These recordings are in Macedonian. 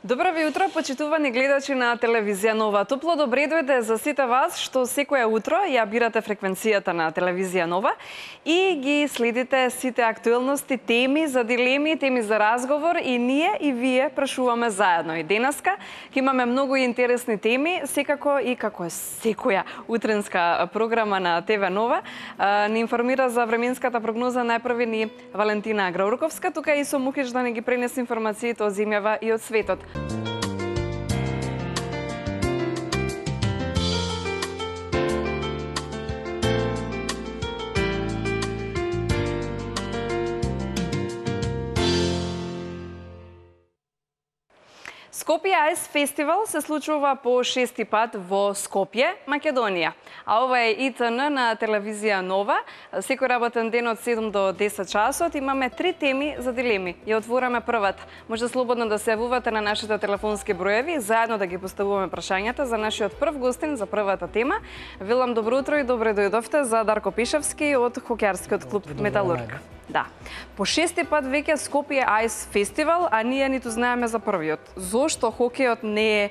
Добро ви утро, почитувани гледачи на телевизија Нова. Топло добре дојде за сите вас што секое утро ја бирате фреквенцијата на телевизија Нова и ги следите сите актуелности, теми за дилеми, теми за разговор и ние и вие прашуваме заедно. И денеска ќе имаме многу интересни теми, секако и како е секоја утренска програма на ТВ Нова. Ни информира за временската прогноза најпрви ни Валентина Граурковска, тука и со Мухич да ни ги пренесе информациите од земјава и од светот. Скопје Айс Фестивал се случува по 6-ти пат во Скопје, Македонија. А ова е ИТН на телевизија Нова. Секој работен ден од 7 до 10 часот имаме 3 теми за дилеми. Ја отвораме првата. Може слободно да се јавувате на нашите телефонски броеви, заедно да ги поставуваме прашањата за нашиот прв гостин за првата тема. Велам добро утро и добре дојдовте за Дарко Пишевски од хокејарскиот клуб Металург. Да. По 6-ти пат веќе Скопје Айс Фестивал, а ние ниту знаеме за првиот. Зошто хокејот не е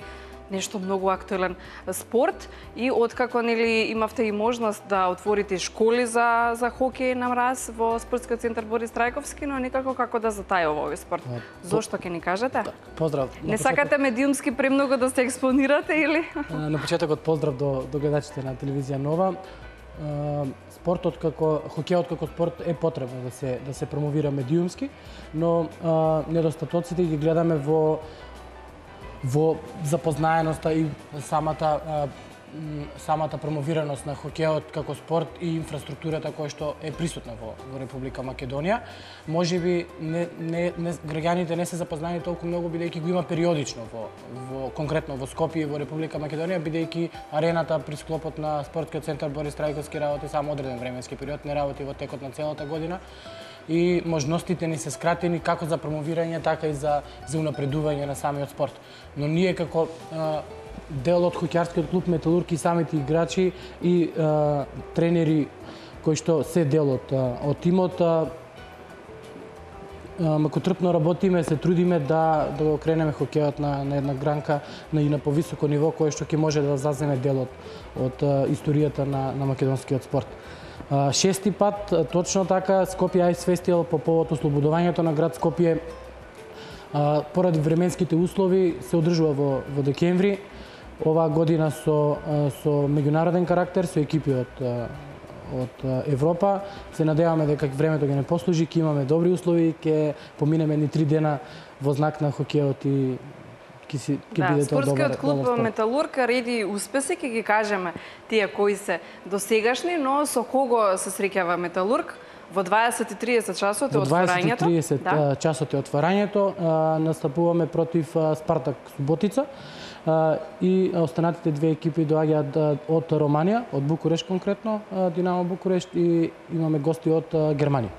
нешто многу актуелен спорт и откако нели имавте и можност да отворите школи за хокеј на мраз во спортскиот центар Борис Трајковски, но никако како да затајува овој спорт. Зошто ќе ни кажете? Поздрав. Не сакате медиумски премногу да се експонирате или? На почетокот поздрав до гледачите на телевизија Нова. Спортот хокејот како спорт е потребно да се промовира медиумски, но недостатоците ги гледаме во запознаеноста и самата промовираност на хокејот како спорт и инфраструктурата која што е присутна во Република Македонија. Можеби граѓаните не се запознаени толку многу бидејќи го има периодично конкретно во Скопје и во Република Македонија, бидејќи арената при склопот на спортскиот центар Борис Трајковски работи само одреден временски период, не работи во текот на целата година. И можностите ни се скратени како за промовирање, така и за унапредување на самиот спорт. Но ние како дел од хокејарскиот клуб Металург и самите играчи и тренери кои што се дел од тимот, макотрпно работиме, се трудиме да го кренеме хокејот на една гранка и на повисоко ниво кој што ќе може да заземе дел од историјата на македонскиот спорт. 6-ти пат, точно така, Скопје Айс Фестивал по повод ослободувањето на град Скопје поради временските услови се одржува во декември. Оваа година со меѓународен карактер, со екипи од Европа. Се надеваме дека времето ќе не послужи, ќе имаме добри услови, ќе поминеме ни 3 дена во знак на хокејот и ќе бидете добар. Спортскиот клуб Металург реди успеси, ќе ги кажеме тие кои се досегашни, но со кого се среќава Металург? Во 20:30 часот е отворањето. Во 20:30 часот е отворањето. Настапуваме против Спартак Суботица и останатите две екипи доаѓаат од Романија, од Букурешт конкретно, Динамо Букурешт, и имаме гости од Германија.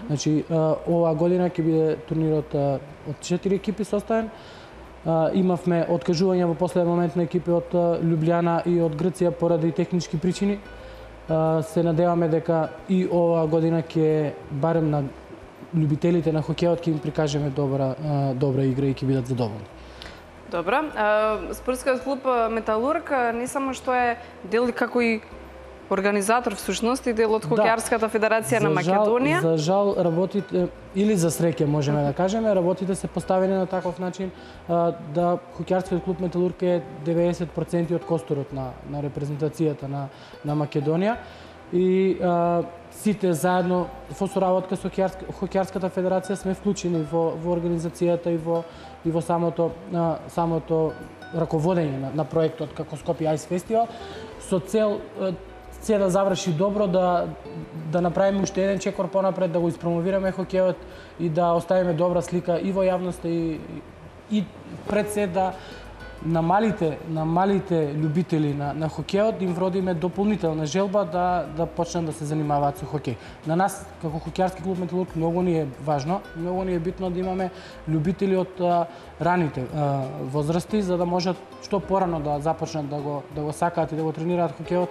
Значи, оваа година ќе биде турнирот од 4 екипи составен. Имавме откажување во последен момент на екипи од Лјубљана и од Грција поради технички причини. Се надеваме дека и оваа година ќе барем на љубителите на хокејот ќе им прикажеме добра игра и ќе бидат задоволни. Добро. Спортскиот клуб Металург не само што е дел како и организатор всушност и дел од Хокејарската федерација на Македонија. За жал работите, или за среќа можеме да кажеме, работите се поставени на таков начин да Хокејарскиот клуб Металург е 90% од косторот на репрезентацијата на Македонија и сите заедно во соработка со Хокејарската федерација сме вклучени во организацијата и во самото раководење на проектот како Скопје Айс Фестивал со цел се да заврши добро, да направиме уште еден чекор понапред, да го испромовираме хокејот и да оставиме добра слика и во јавноста и пред се да на малите љубители на хокејот им вродиме дополнителна желба да почнат да се занимаваат со хокеј. На нас како хокејарски клуб Металург многу ни е важно, многу ни е битно да имаме љубители од раните возрасти за да можат што порано да започнат да го сакаат и да го тренираат хокејот,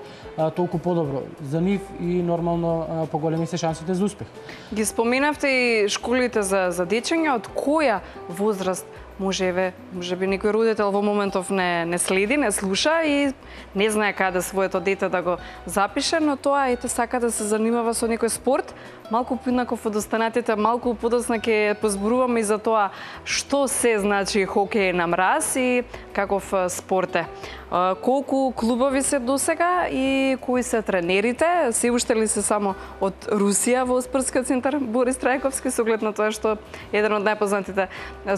толку подобро за нив и нормално поголеми се шансите за успех. Ги споменавте и школите за дечиња, од која возраст може би некој родител во моментов не следи, не слуша и не знае каде своето дете да го запише, но тоа ете сака да се занимава со некој спорт, малку поинаков од останатите, малку подоцна ќе позборуваме и за тоа што се значи хокеј на мраз и каков спорт е. Колку клубови се досега и кои се тренерите? Се уште ли се само од Русија во спортскиот центар Борис Трајковски, со оглед на тоа што еден од најпознатите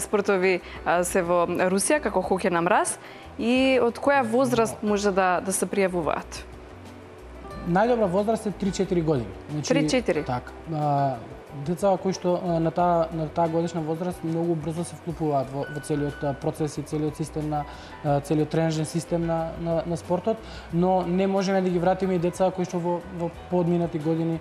спортови се во Русија како хокеј на мраз, и од која возраст може да се пријавуваат? Најдобра возраст е 3-4 години. 3-4? Така. Деца кои што на таа годишна возраст многу брзо се вклупуваат во целиот процес и целиот систем целиот тренажен систем на спортот, но не можеме да ги вратиме и деца кои што во подминати години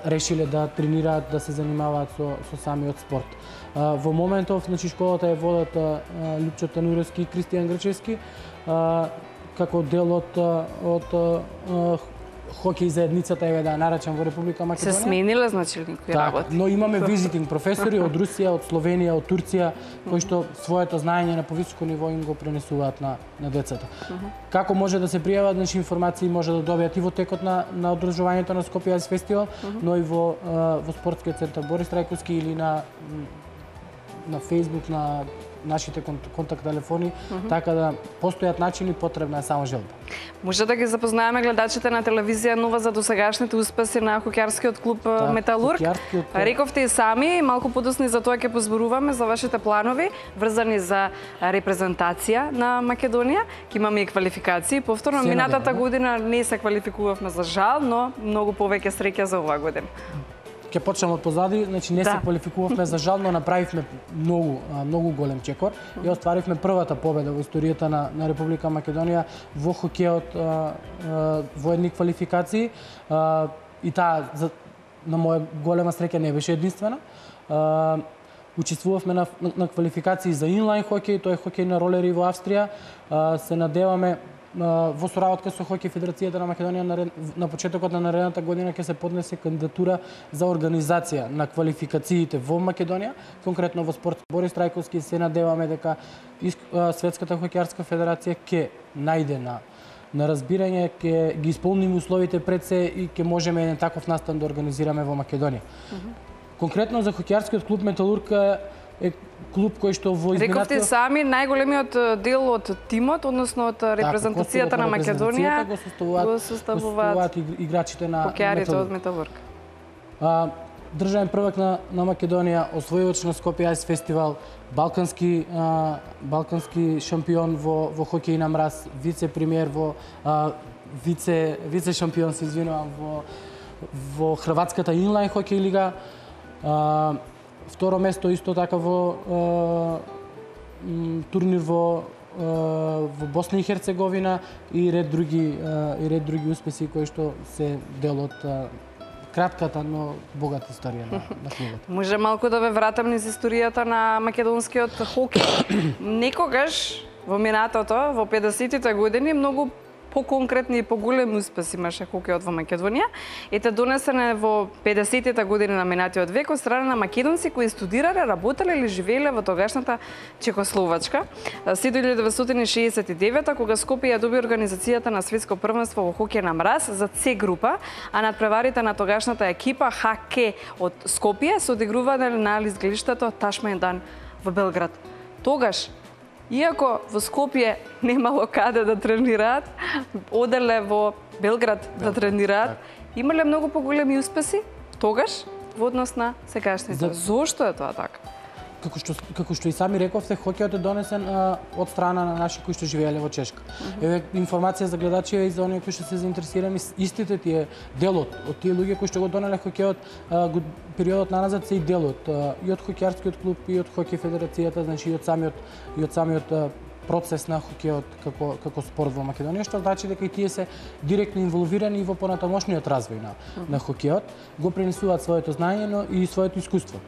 решиле да тренираат, да се занимаваат со самиот спорт. Во моментов, школата ја водат Лјупчо Тануровски и Кристијан Грчевски како дел од хокеј заедницата, еве да наречам, во Република Македонија. Се смениле, значи, некои работи? Но имаме визитинг професори од Русија, од Словенија, од Турција, кои што своето знаење на повисоко ниво им го пренесуваат на децата. Како може да се пријават, значи информации може да добијат и во текот на одржувањето на Скопје Ice Festival, но и во спортскиот центар Борис Трајковски или на Facebook, на нашите контакт телефони, така да постојат начини, потребна е само желба. Може да ги запознаеме гледачите на телевизија Нова за досегашните успеси на хокејарскиот клуб Металург. Рековте и сами, малку подосни за тоа ќе позборуваме за вашите планови врзани за репрезентација на Македонија. Ќе имаме и квалификации. Повторно, минатата година не се квалификувавме за жал, но многу повеќе среќа за оваа година. Ќе почнем од позади, значи не се квалификувавме за жал, но направивме многу голем чекор и остваривме првата победа во историјата на Република Македонија во хокејот во едни квалификации, и таа на моја голема среќа не беше единствена. Учествувавме на квалификации за инлайн хокеј, тоа е хокеј на ролери во Австрија. Се надеваме во соработка со Хокеј Федерацијата на Македонија на почетокот на наредната година ќе се поднесе кандидатура за организација на квалификациите во Македонија, конкретно во спорт Борис Трајковски. Се надеваме дека Светската хокејарска федерација ќе најде на разбирање, ќе ги исполниме условите пред се и ќе можеме еден таков настан да организираме во Македонија. Конкретно за хокејарскиот клуб Металург е клуб кој што во изминатиот... Рековте сами, најголемиот дел од тимот, односно од репрезентацијата на Македонија, го составуваат играчите на хокејарите од Металург. Државен првак на Македонија, освојувач на Скопје Ice Festival, балкански шампион во хокеј на мраз, вице-премиер вице шампион, се извинувам, во Хрватската инлайн хокеј лига. Второ место исто така во турнир во Босна и Херцеговина и ред други успеси кои што се дел од кратката, но богата историја на клубот. Може малку да ве вратам низ историјата на македонскиот хокеј. Некогаш во минатото, во 50-тите години, многу поконкретни и поголеми успеси имаше хокејот во Македонија. Ете донесен во 50-тите години на минатиот век од страна на македонци кои студирале, работеле или живееле во тогашната Чехословачка. Се до 1969 кога Скопје ја доби организацијата на светско првенство во хокеј на мраз за С група, а надпреварите на тогашната екипа ХК од Скопје се одигрувале на изгледиштето Ташмајдан во Белград. Тогаш иако во Скопје немало каде да тренираат, оделе во Белград да тренираат, имале многу поголеми успеси тогаш во однос на сегашните. Зошто е тоа така? Како што и сами рековте, хокејот е донесен од страна на наши кои што живееле во Чешка. Еве информација за гледачи и за оние кои што се заинтересирани, истите тие делот од тие луѓе кои што го донеле хокејот периодот наназад се и делот и од хокејарскиот клуб и од Хокеј Федерацијата, значи и од самиот процес на хокејот како спорт во Македонија, што значи дека и тие се директно инволвирани во понатамошниот развој на хокејот, го пренесуваат своето знаење, но и своето искуство.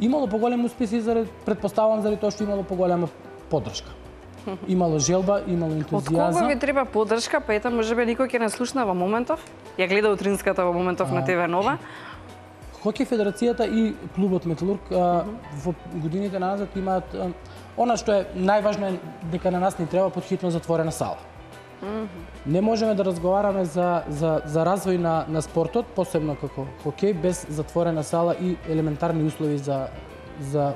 Имало поголеми успеси, претпоставувам заради тоа што имало поголема поддршка. Имало желба, имало ентузијазам. Од кого ви треба поддршка? Па ета можеби никој ќе не слушна во моментов. Ја гледа утринската во моментов на ТВ Нова. Хокеј федерацијата и клубот Металург во годините назад имаат она што е најважно е дека на нас ни треба потхитно затворена сала. Не можеме да разговараме за развој на спортот, посебно како хокеј, без затворена сала и елементарни услови за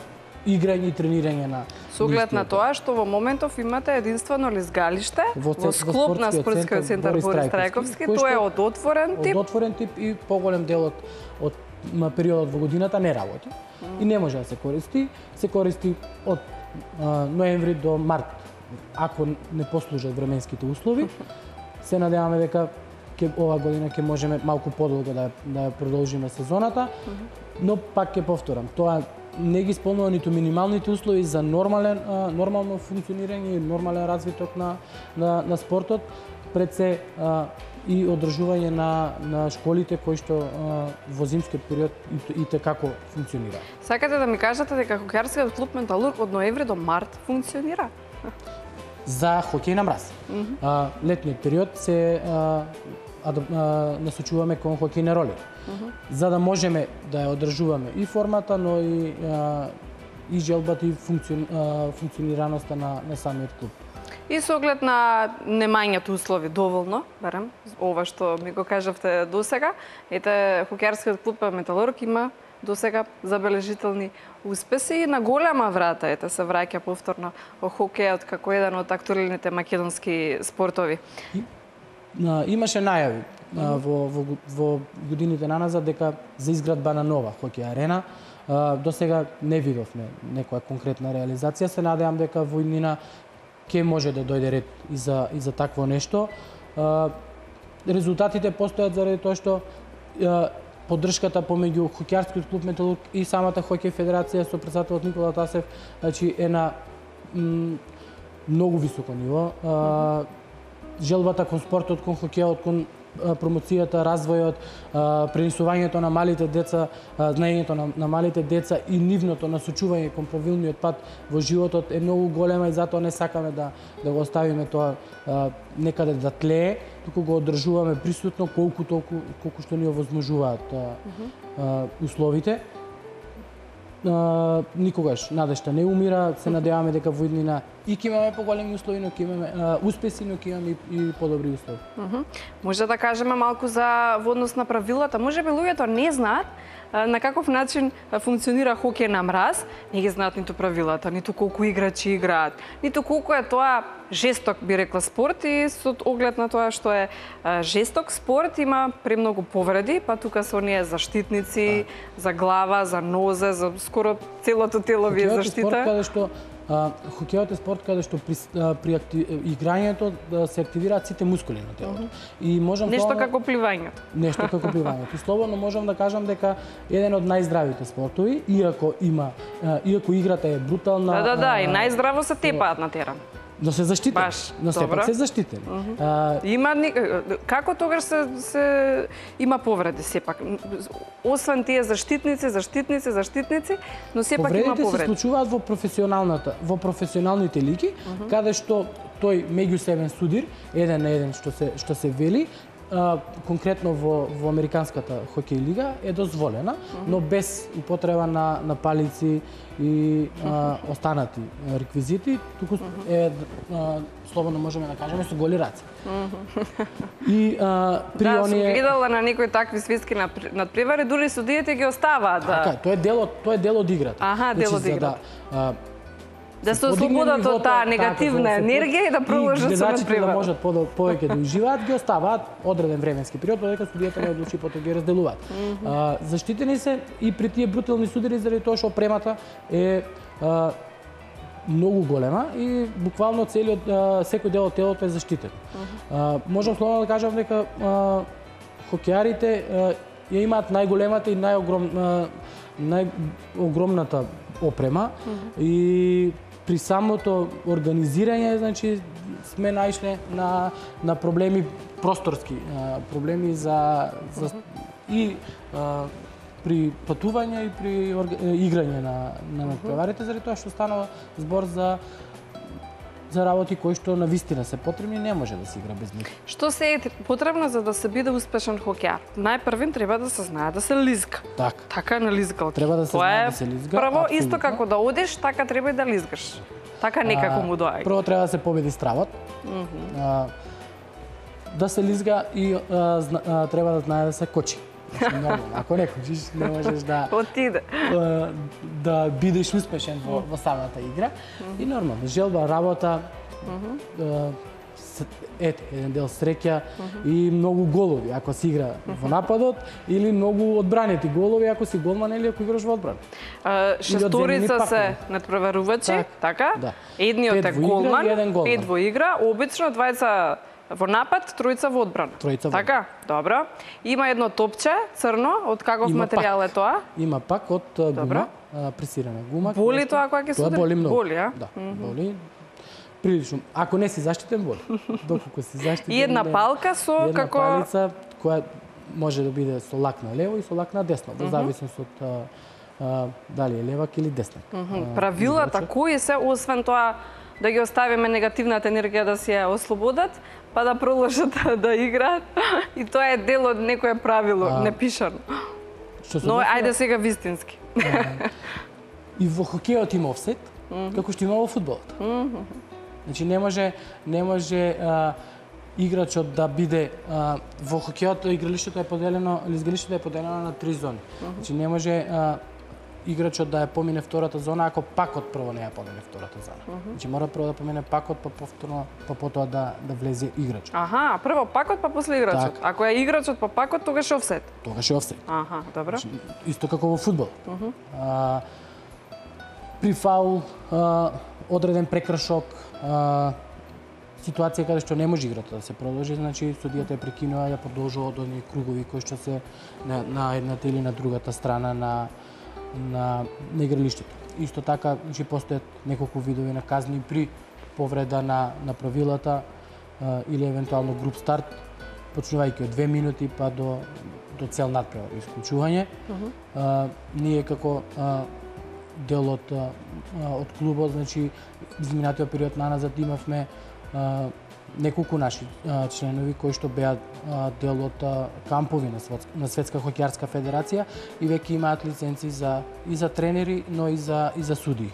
играње и тренирање на С оглед на тоа што во моментов имате единствено лизгалиште во склоп на спортскиот центар Борис Трајковски, тоа е од отворен тип. Од отворен тип и поголем дел од периодот во годината не работи и не може да се користи. Се користи од ноември до март, ако не послужат временските услови. Се надеваме дека ова година ќе можеме малку подолго да продолжиме сезоната, но пак ќе повторам, тоа не ги исполнува ниту минималните услови за нормално функционирање и нормален развиток на спортот, пред се и одржување на школите кои што во зимскиот период и како функционира. Сакате да ми кажете дека хокејарскиот клуб Металург од ноември до март функционира? За хокеј на мраз. Летниот период се насочуваме кон хокеј на ролер. За да можеме да ја одржуваме и формата, но и желбата и функционираноста на самиот клуб. И со оглед на немањето услови доволно, барем, ова што ми го кажавте досега, ете, хокејарскиот клуб Металург има досега забележителни успеси и на голема врата, ете, се враќа повторно хокејот како еден од актуелните македонски спортови. Имаше најави во годините наназад дека за изградба на нова хокеј арена. До сега не видовме некоја конкретна реализација. Се надевам дека во иднина ќе може да дојде ред и за такво нешто. Резултатите постојат заради тоа што поддршката помеѓу хокејарскиот клуб Металург и самата хокеј федерација со претседателот Никола Тасев, значи е на многу високо ниво. Желбата кон спортот, кон хокејот, кон промоцијата, развојот, пренесувањето на малите деца, знаењето на малите деца и нивното насочување кон правилниот пат во животот е многу голема и затоа не сакаме да го оставиме тоа некаде да тлее, туку го одржуваме присутно колку што ни овозможуваат условите. Никогаш надежта не умира, се надеваме дека во иднина и ќе имаме поголеми услови, но ќе имаме успеси, но ќе имаме и подобри услови. Може да кажеме малку за во однос на правилата. Може би луѓето не знаат на каков начин функционира хокеј на мраз, не ги знаат ниту правилата, ниту колку играчи играат, ниту колку е тоа жесток, би рекла, спорт и со оглед на тоа што е жесток спорт има премногу повреди, па тука се оние заштитници, за глава, за нозе, за скоро целото тело ви е заштита. Хокејот е спорт каде што при играњето се активираат сите мускули на телото. И можам нешто како пливањето. Нешто како пливањето. И слободно можам да кажам дека еден од најздравите спортови, иако играта е брутална. Да, и најздраво се тепаат на терен. Но се заштитени. Баш, но сепак се заштитени. Има како тогаш се има повреди сепак. Освен тие заштитници, но сепак има повреди. Повредите се случуваат во професионалните лиги, каде што тој меѓусебен судир, еден на еден што се вели, конкретно во американската хокеј лига е дозволена, но без употреба на палици и останати реквизити, туку е слободно можеме да кажеме со голи раце. И при сум гледала на некои такви свиски надпревари, дури судиите ги оставаат. Така, тоа е дел од играта. Дел од играта. Да се ослободат од таа негативна енергија и да продолжат со надпревара. Да можат повеќе да уживаат, ги оставаат одреден временски период, додека судијата не одлучи потоа ги разделуваат. Заштитени се и при тие брутални судири заради тоа што опремата е многу голема и буквално секој дел од телото е заштитен. Можам слободно да кажам дека хокејарите ја имаат најголемата и најогромната опрема и при самото организирање, значи, сме најшле на проблеми просторски, проблеми и при патување и при играње на надпреварите, заради тоа што станува збор за за работи кои што на вистина се потребни, не може да се игра без нив. Што се е потребно за да се биде успешен хокеар? Најпрвин треба да се знае да се лизга. Така на лизгалки. Треба да се знае да се лизга. Прво, исто како да одиш, така треба и да лизгаш. Така некако му доаѓа. Прво треба да се победи стравот. Да се лизга и треба да знае да се кочи. Нормално. Ако не кочиш, не можеш да отиде. Да бидеш успешен во самата игра. И нормално, желба, работа, еден дел среќа и многу голови ако се игра во нападот или многу одбранети голови ако си голман или ако играш во одбрана. Шесторица се надпреварувачи, така? Да. Едниот е голман, 5 во игра, обично двајца во напад, тројца во одбрана. Така? Добро. Има едно топче, црно, од каков материјал е тоа? Има пак од гума, пресирана гума. Боли тоа кога ќе се удари? Тоа боли многу. Боли, а? Да, боли. Прилично. Ако не си заштитен, боли. Доколку си заштитен... И една палка со како... Една палица која може да биде со лак на лево и со лак на десно, во зависност од дали е левак или деснак. Правилата кои се, освен тоа да ги оставиме негативната енергија да се ја ослободат, па да продолжат да играат. И тоа е дел од некое правило, непишано. Но ајде сега вистински. И во хокејот има офсет, како што има во фудбалот. Значи не може играчот да биде во хокејот игралиштето е поделено, лизгалиштето е поделено на 3 зони. Значи не може играчот да ја помине втората зона ако пакот прво не ја помине втората зона. Значи мора прво да помине пакот, па повторно па потоа да влезе играчот. Аха, прво пакот па после играчот. Так. Ако е играчот па пакот, тогаш е офсет. Тогаш е офсет. Аха, добро. Значи, исто како во фудбал. При фаул, одреден прекршок, ситуација каде што не може играта да се продолжи, значи судијата ја прекинува, ја продолжува од оние кругови кои што се на едната или на другата страна на игралиштето. Исто така, значи постојат неколку видови на казни при повреда на правилата или евентуално груп старт, почнувајќи од 2 минути па до цел надпревар, исклучување. Ние како дел од клубот, значи изминатиот период наназад имавме неколку наши членови кои што беа дел од кампови на Светска хокејарска федерација и веќе имаат лиценци и за тренери, но и за судии.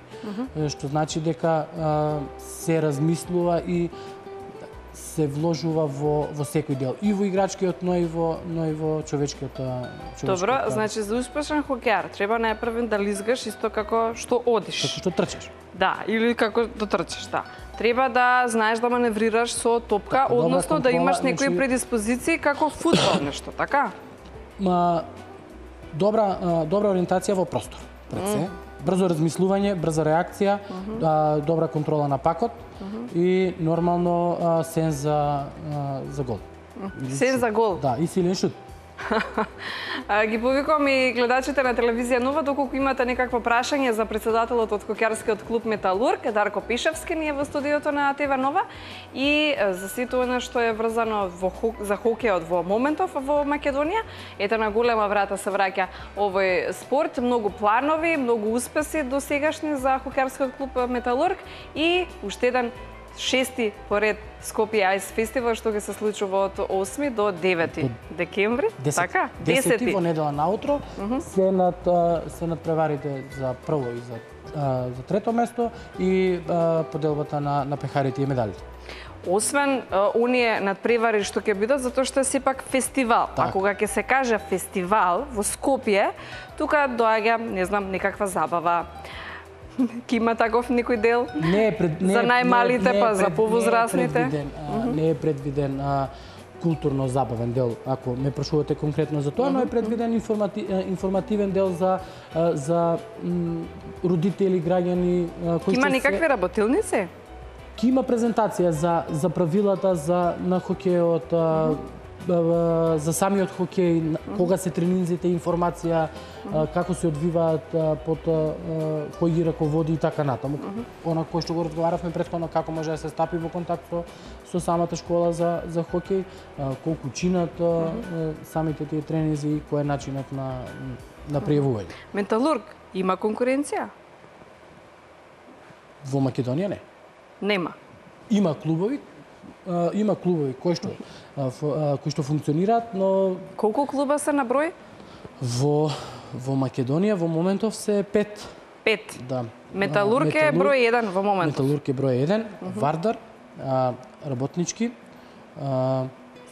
Што значи дека се размислува и се вложува во секој дел, и во играчкиот, но и во човечкиот. Добро, значи за успешен хокеар треба најпрвен да лизгаш исто како што одиш. Како што трчаш. Да, или како да трчаш, да. Треба да знаеш да маневрираш со топка, така, односно да имаш некои предиспозиции како фудбал нешто, така? Добра ориентација во простор, пред се. Брзо размислување, брза реакција, добра контрола на пакот и нормално сен за гол. Сен за гол? Да, и силен шут. Ги повикувам и гледачите на телевизија Нова, доколку имате некакво прашање за председателот од хокеарскиот клуб Металург, Дарко Пишевски, ние во студиото на ТВ Нова, и за сето она што е врзано за хокејот во моментов во Македонија. Ете на голема врата се враќа овој спорт, многу планови, многу успеси досегашни за хокеарскиот клуб Металург и уште еден 6-ти поред Скопје Ice Festival што ќе се случува од 8 до 9 декември, така? 10 во недела наутро се надпреварите за прво и за трето место и поделбата на пехарите и медалите. Освен оние надпревари што ќе бидат, затоа што е сепак фестивал. А кога ќе се каже фестивал во Скопје, тука доаѓа, не знам, некаква забава. Ки има таков некој дел за најмалите, па за повозрасните? Не е предвиден културно забавен дел, ако ме прашувате конкретно за тоа, но е предвиден информативен дел за родители, граѓани кои има некакви работилници? Ки има презентација за правилата на хокејот, за самиот хокеј, кога се тренинзите, информација, како се одвиваат под кој ги раководи и така натаму. Она кој што го разговаравме претходно, како може да се стапи во контакт со самата школа за хокеј, колку чинат самите тие тренинзи и кој е начинот на пријавување. Металург има конкуренција? Во Македонија не. Нема. има клубови кои што функционираат, но Колку клуба се на број? во Македонија во моментов се 5. 5. Да. Металург е број 1 во моментов. Металург е број 1, Вардар, Работнички,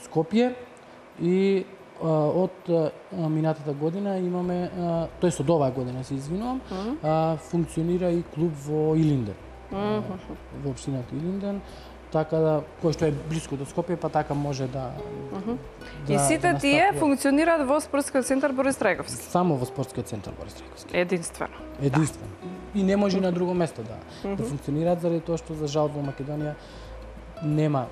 Скопје и од минатата година имаме, тој од оваа година се извинувам, функционира и клуб во Илинден. Во општината Илинден, така да кој што е блиску до Скопје, па така може да И сите тие функционираат во спортскиот центар Борис Трајковски. Само во спортскиот центар Борис Трајковски. Единствено. Единствено. И не може на друго место да функционираат заради тоа што за жал во Македонија нема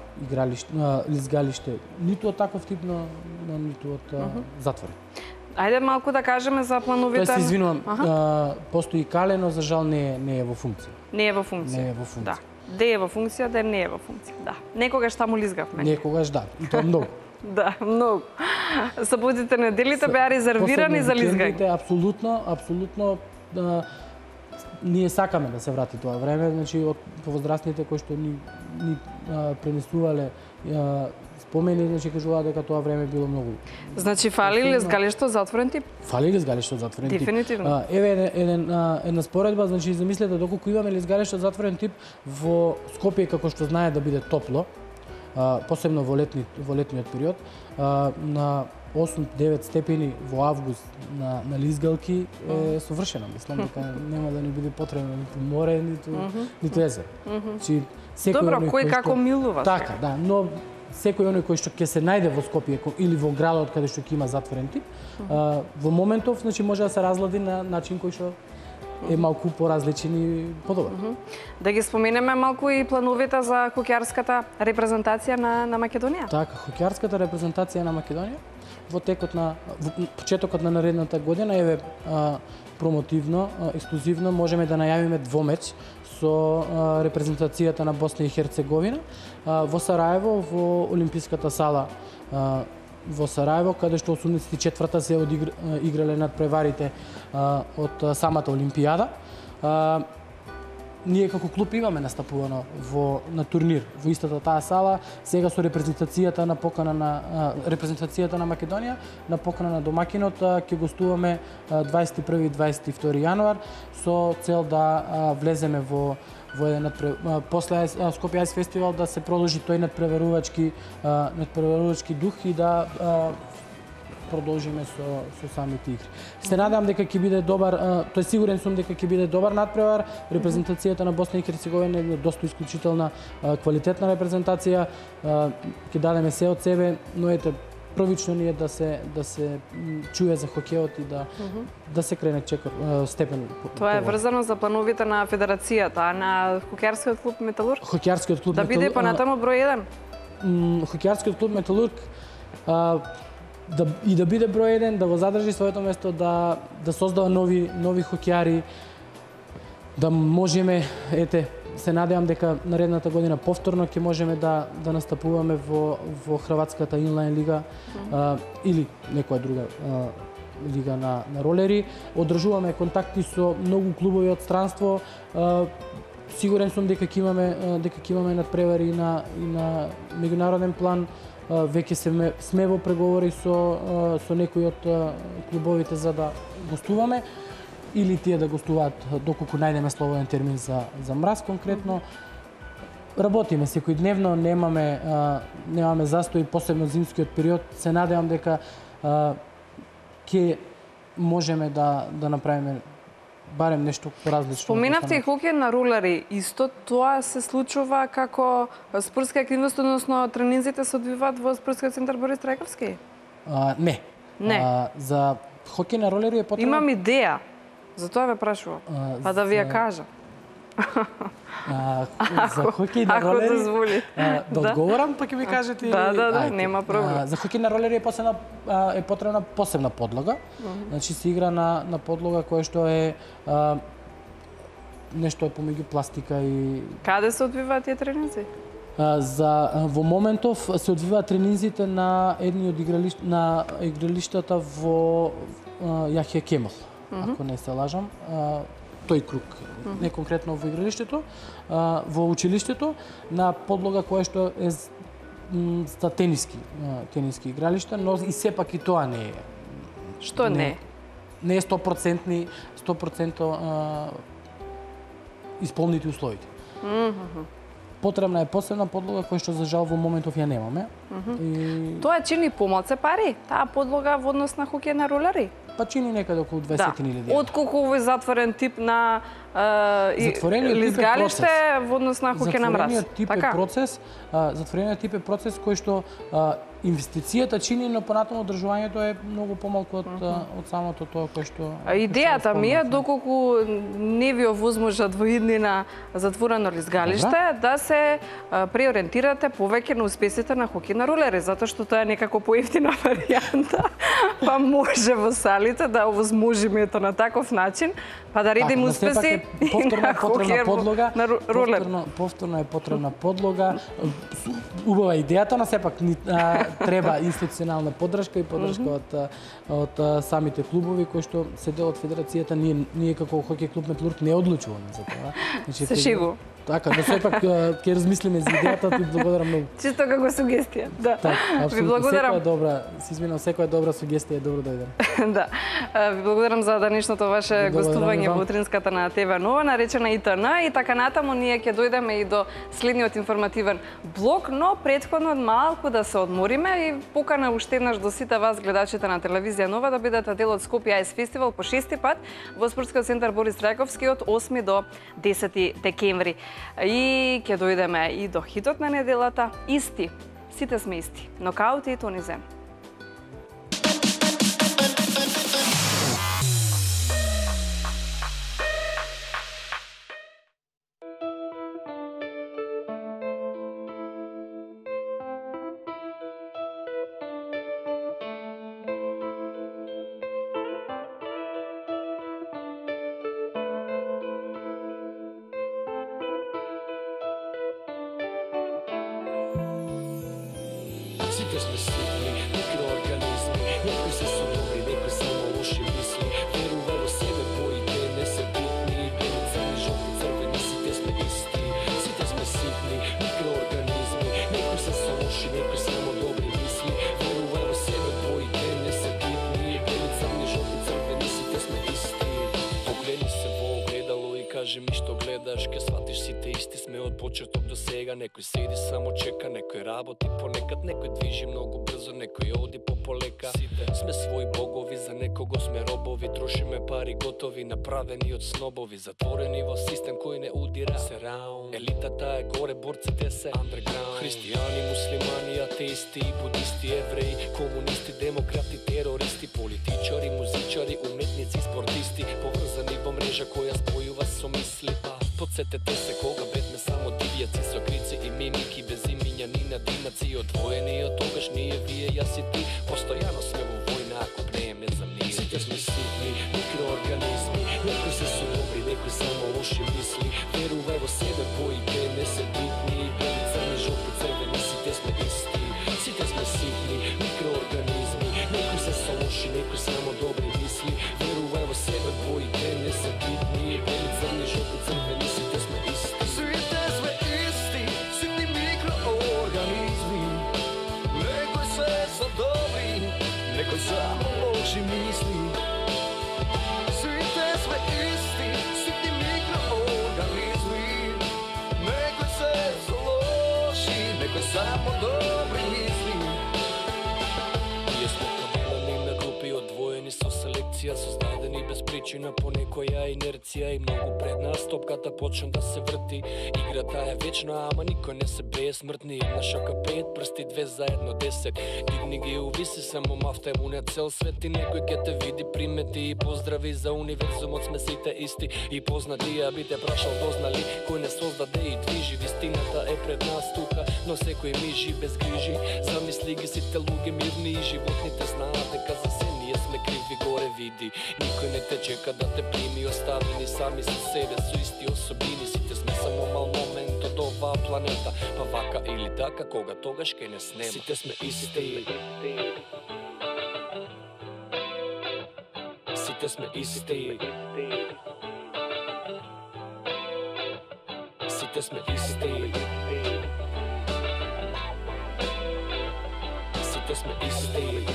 лизгалиште ниту од таков тип, ниту од затвори. Ајде малку да кажеме за плановите. Тоа се извинувам, постои кале, но за жал не е во функција. Не е во функција. Да. Де е во функција, де не е во функција. Да. Некогаш таму лизгавме. Некогаш да, и тоа многу. Да, многу. Саботите, неделите беа резервирани за лизгање. Апсолутно, ние сакаме да се врати тоа време, значи од повозрастните кои што ни пренесувале спомени, значи кажуваат дека тоа време било многу. Значи фали лизгалиште од затворен тип? Фали лизгалиште од затворен тип. Дефинитивно. Еве една споредба, значи замислете доколку имаме лизгалиште од затворен тип во Скопје како што знае да биде топло, посебно во летниот период, на 8-9 степени во август на лизгалки е совршено. Мислам дека нема да ни биде потребно ниту море, ниту езеро. Значи Добро, кој како милува. Така, да, но секој оној кој што ќе се најде во Скопје или во градот каде што ќе има затворен тип, во моментов значи може да се разлади на начин кој што е малку поразличен и подобар. Да ги споменеме малку и плановите за хокејарската репрезентација на Македонија. Така, хокејарската репрезентација на Македонија во почетокот на наредната година, еве промотивно, ексклузивно можеме да најавиме двомеч со репрезентацијата на Босна и Херцеговина во Сараево, во Олимписката сала во Сараево, каде што 84-та се играле надпреварите од самата Олимпијада. Ние како клуб имаме настапувано на турнир во истата таа сала, сега со репрезентацијата на Македонија, на покана на домакинот ќе гостуваме 21 и 22 јануар со цел да влеземе во еден после Скопје Айс фестивал да се продолжи тој надпреварувачки дух и да продолжиме со самите игри. Се надевам дека ќе биде добар, тој сигурен сум дека ќе биде добар надпревар. Репрезентацијата на Босна и Херцеговина е доста исклучителна, квалитетна репрезентација. Ќе дадеме се од себе, но ете првично ни е да се чуе за хокејот и да се крене степен. Тоа е врзано за плановите на федерацијата, а на хокејарскиот клуб Металург? Хокејарскиот клуб да биде понатаму број 1. Хокејарскиот клуб Металург да биде број 1, да го задржи своето место, да создава нови хокејари, да можеме, се надевам дека наредната година повторно ќе можеме да настапуваме во Хрватската инлайн лига или некоја друга лига на ролери. Одржуваме контакти со многу клубови од странство. Сигурен сум дека ќе имаме надпревари и на меѓународен план. Веќе сме во преговори со некои од клубовите за да гостуваме или тие да гостуваат доколку најдеме слободен термин за мраз конкретно. Работиме секојдневно, немаме застои, посебно зимскиот период. Се надевам дека ќе можеме да направиме барем нешто поразлично. Споменавте и хокеј на ролери. Исто тоа се случува како спортска активност, односно тренинзите се одвиваат во спортскиот центар Борис Трајковски? Не. За хокеј на ролери е потребно. Имам идеја. Затоа ве прашувам. Па да ви ја кажам. За хокеј на ролери. Ако дозволи. Да одговорам, па ќе ми кажете. Да, нема проблем. За хокеј на ролери е потребна посебна подлога. Значи се игра на подлога која што е нешто е помеѓу пластика и. Каде се одвиваат тие тренинзи? Во моментов се одвиваат тренинзите на едни од игралиштата во Јахја Кемал, ако не се лажам. тој круг, не конкретно во игралиштето, во училиштето, на подлога која што е за тениски игралишта, но и сепак и тоа не е. Што не? Не е 100% исполнити условите. Потребна е посебна подлога која што за жал во моментов ја немаме. Тоа чини помалце пари, таа подлога во однос на хокеј на ролери? Па чини некаде околу 20.000 евра. Отколку овој затворен тип на лизгалиште во однос на хокеј на мраз. Затворениот тип е процес кој што инвестицијата чини, но понатаму одржувањето е многу помалку од самото тоа кој што... Идејата ми е, доколку не ви овозможат во иднина затворено лизгалиште, да се преориентирате повеќе на успесите на хокеј на ролери, затоа што тоа е некако поевтина варијанта, па може во салите да овозможиме ето на таков начин, па да редим успеси на хокеј на ролер. Повторно е потребна подлога. Убава идејата, но сепак треба институционална поддршка и поддршка од самите клубови кои што се дел од федерацијата. Ние како хокеј клуб Металург не одлучуваме за тоа. Се шегу. Така, но сепак ќе размислиме за идејата, ти благодарам многу. Чисто како сугестија, да. Ви благодарам. Секоја добра, се извинувам, секоја добра сугестија е добро да дојде. Да. Ви благодарам за денешното ваше гостување во утринската на ТВ Нова, наречена ИТН, и така натаму ние ќе дојдеме и до следниот информативен блок, но претходно малку да се одмориме и покана уште еднаш до сите вас гледачите на телевизија Нова да бидете дел од Скопје Ice Festival по 6-ти пат во спортскиот центар Борис Трајковски од 8 до 10 декември. И ќе дојдеме и до хитот на неделата, исти. Сите сме исти. Нокаути и Тони Зем. Сите сме ситни, микроорганизми, некои се со добри, некои само лоши мисли. Верувај во себе, твоите не се битни, бели, црни, жолти, црвени, сите сме исти. Сите сме ситни, микроорганизми, некои се со лоши, некои само добри мисли. Верувај во себе, твоите не се битни, бели, црни, жолти, црвени, сите сме исти. Погледни се во огледало и кажи ми што гледаш, ке сватиш сите исти сме од почеток до сега. Некој седи само чека, некој работи понекад, некој движи многу брзо, некој оди полека. Сите сме своји богови, за некого сме робови, трошиме пари готови, направени од снобови, затворени во систем кој не удира. Елитата е горе, борците се underground. Христијани, муслимани, атеисти, будисти, евреи, комунисти, демократи, терористи, политичари, музичари, уметници, спортисти, поврзани во мрежа која спојува со мисли. Подсетете се кога бетме само дивјаци со крици и мимики, без имиња ни надимаци, одвоени од тогаш ние, вие, јас и ти. Постојано сме во војна, ако пнееме за мир. Сите сме ситни, микроорганизми, некои се со добри, некои само лоши мисли. Верувај во себе, твоите не се битни, бели, црни, жолти, црвени, сите сме исти. Сите сме ситни, микроорганизми, некои се со лоши, некои само добри мисли. Верувај во себе, твоите не се битни, бели, црни, жолти, црвени, сите сме исти. Сите сме исти, ситни микроорганизми, некои се со добри, некои само лоши мисли. Сите сме исти, ситни микроорганизми, некои се со лоши, некои само добри мисли. Ние сме кабелани на групи одвоени со селекција, создадени без причина по некоја инерција и многу пред нас топката почна да се врти. Играта е вечна, ама никој не се бесмртни. Една шака 5 прсти, 2 заедно 10. Дигни ги, увиси само мафта е на цел свет и некој ке те види, примети и поздрави. За универзумот сме сите исти и познати, а би те прашал дознали кој не создаде и движи. Вистината е пред нас тука, но секој мижи без грижи. Замисли ги сите луѓе мирни и животните знаат дека за се ние сме криви, горе види. Никој не те чека да те прими, оставени сами со себе, со исти особини. Сите сме само мал момент од оваа планета, па вака или така, кога тогаш ке не снема. Сите сме исти. Сите сме исти. Сите сме исти. Сите сме исти.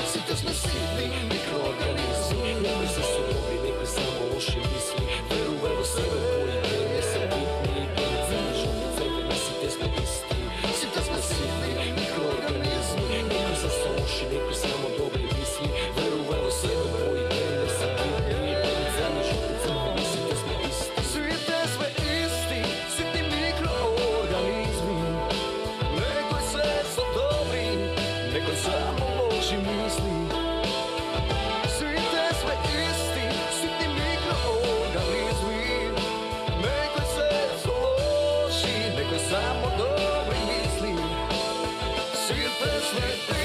Сите сме ситни микроорганизми. Некои се со добри, некои само лоши мисли. Верувај во себе, твоите не се битни. Бели, црвени, жълти, црвени, сите сме исти. Сите сме ситни микроорганизми. Некои се со лоши, некои само добри мисли. Верувај во себе, твоите не се битни. Бели, црвени, жълти, црвени, сите сме исти. Сите сме исти, ситни микроорганизми. Некои се со добри, некои само лоши мисли. Сите сме исти, ситни микроорганизми. Некои се со лоши, некои само добри мисли. Сите сме исти.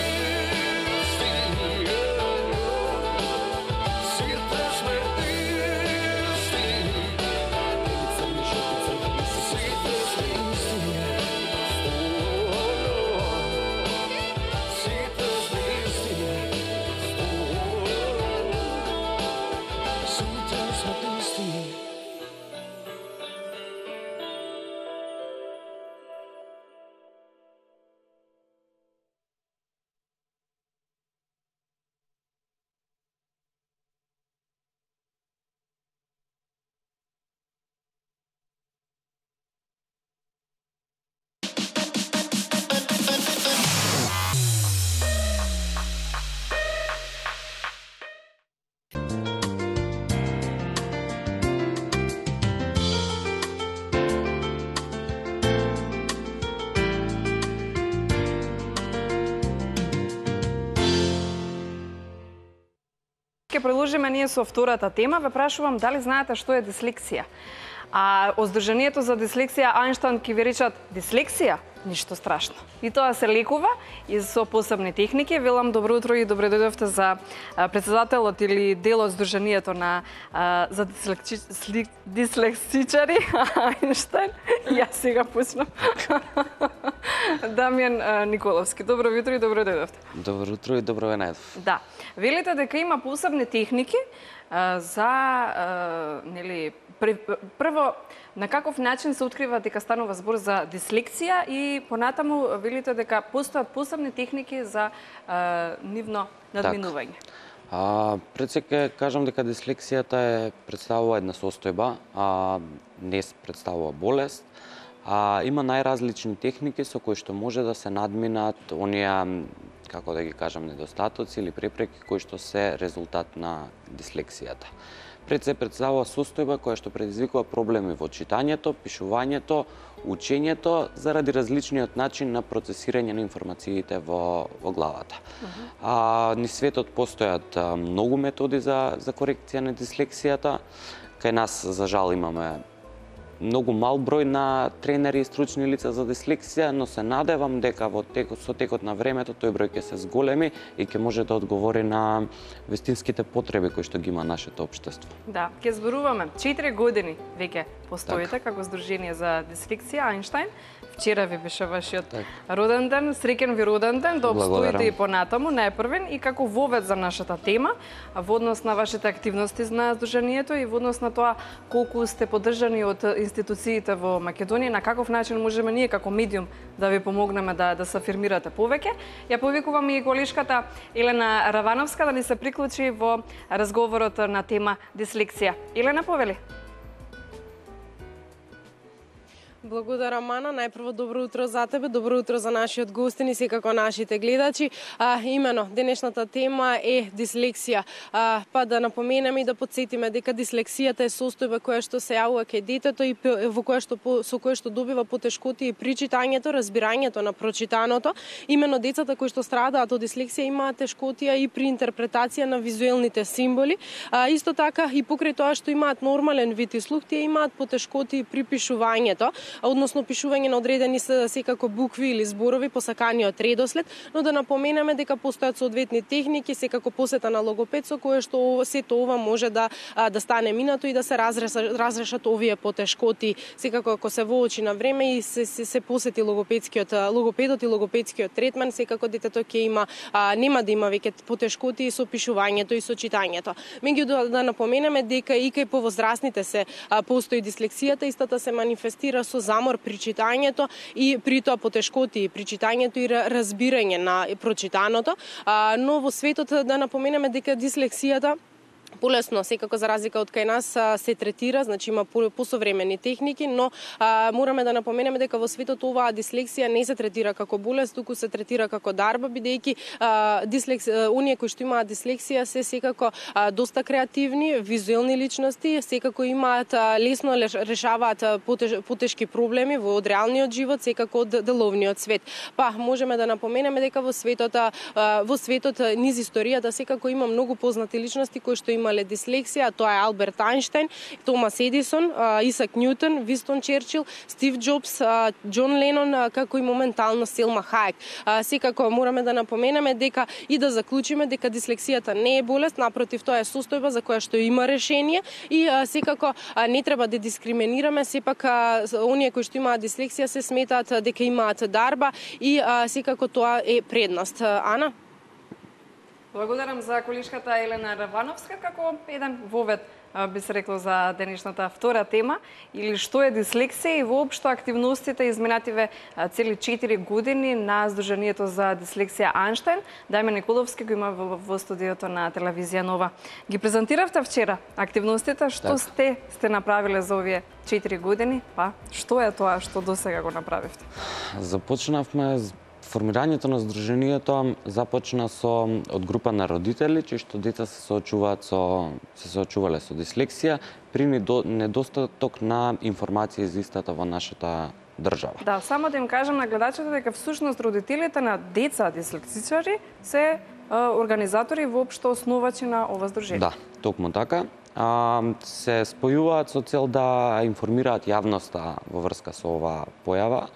Сите сме исти. Бели, црвени, жълти, црвени, сите сме исти. Сите сме исти. Сите сме исти. Ке продолжиме ние со втората тема. Ве прашувам дали знаете што е дислексија. А Здруженијето за дислексија Ајнштајн ќе ви речат дислексија? Ништо страшно. И тоа се лекува и со посебни техники. Велам добро утро и добре дојдовте за претседателот или дел од Здруженијето на за дислексичари Ајнштајн. Јас сега почнам. Дамјан Николовски. Добро утро и добре дојдовте. Добро утро и добро ве најдов. Да. Велите дека има посебни техники за нели прво на каков начин се открива дека станува збор за дислексија и понатаму велите дека постојат посебни техники за нивно надминување. Пред се ќе кажам дека дислексијата представува една состојба, не представува болест. Има најразлични техники со кои што може да се надминат оние, како да ги кажам, недостатоци или препреки кои што се резултат на дислексијата. Пред се представува состојба која што предизвикува проблеми во читањето, пишувањето, учењето заради различниот начин на процесирање на информациите во главата. Низ светот постојат многу методи за корекција на дислексијата. Кај нас, за жал, имаме многу мал број на тренери и стручни лица за дислексија, но се надевам дека со текот на времето тој број ќе се зголеми и ќе може да одговори на вистинските потреби кои што ги има нашето општество. Да, ќе зборуваме. 4 години веќе постоите како Здружение за дислексија Ајнштајн. Вчера ви беше вашиот роден ден, среќен ви роден ден, да обстоите и понатаму најпрвен и како вовед за нашата тема, во однос на вашите активности на Здруженијето и во однос на тоа колку сте поддржани од институциите во Македонија, на каков начин можеме ние како медиум да ви помогнеме да се афирмирате повеќе. Ја повикувам и колешката Елена Равановска да ни се приклучи во разговорот на тема дислексија. Елена, повели. Благодарам, Мана. Најпрво добро утро за тебе, добро утро за нашиот гостин и секако нашите гледачи. Имено, денешната тема е дислексија. Па да напоменеме и да подсетиме дека дислексијата е состојба која што се јавува кај детето и со која што добива потешкоти при читањето, разбирањето на прочитаното. Имено децата кои што страдаат од дислексија имаат тешкотија и при интерпретација на визуелните символи. Исто така и покрај тоа што имаат нормален вид и слух, тие имаат потешкоти при пишувањето. односно пишување на одредени секако букви или зборови по саканиот редослед, но да напоменеме дека постојат соодветни техники, секако посета на логопед со кое што сето ова може да стане минато и да се разрешат овие потешкоти. Секако ако се воочи на време и се посети логопедот и логопедскиот третман, секако детето ќе има нема да има веќе потешкоти со пишувањето и со читањето. Меѓутоа да напоменеме дека и кај повозрастните се постои дислексијата, истата се манифестира со замор при читањето и при тоа потешкоти при читањето и разбирање на прочитаното, но во светот да напоменеме дека дислексијата полесно, секако за разлика од кај нас, се третира, значи има посовремени техники, но мораме да напоменеме дека во светот оваа дислексија не се третира како болест, туку се третира како дарба, бидејќи оние кои што имаат дислексија се секако доста креативни, визуелни личности, секако имаат лесно решаваат потешки проблеми од реалниот живот, секако од деловниот свет. Па можеме да напоменеме дека во светот низ историјата секако има многу познати личности кои што имале дислексија, тоа е Алберт Ајнштајн, Томас Едисон, Исак Њутон, Винстон Черчил, Стив Џобс, Џон Ленон, како и моментално Селма Хаек. Секако мораме да напоменеме дека и да заклучиме дека дислексијата не е болест, напротив, тоа е состојба за која што има решение и секако не треба да дискриминираме, сепак оние кои што имаат дислексија се сметаат дека имаат дарба и секако тоа е предност. Ана? Благодарам за колишката Елена Равановска како еден вовед би се рекло за денешната втора тема, или што е дислексија и воопшто активностите изминативе цели 4 години на Сдруженијето за дислексија Ајнштајн. Дајме Николовски го има во студиото на телевизија Нова. Ги презентиравте вчера активностите, што сте направиле за овие 4 години, па што е тоа што досега го направивте? Започнавме формирањето на Сдруженијето започна од група на родители, чии што деца се соочувале со дислексија при недостаток на информација за истата во нашата држава. Да, само да им кажам на гледачите дека всушност родителите на деца дислексичари се организатори воопшто основачи на ова здружение. Да, токму така. Се спојуваат со цел да информираат јавноста во врска со оваа појава,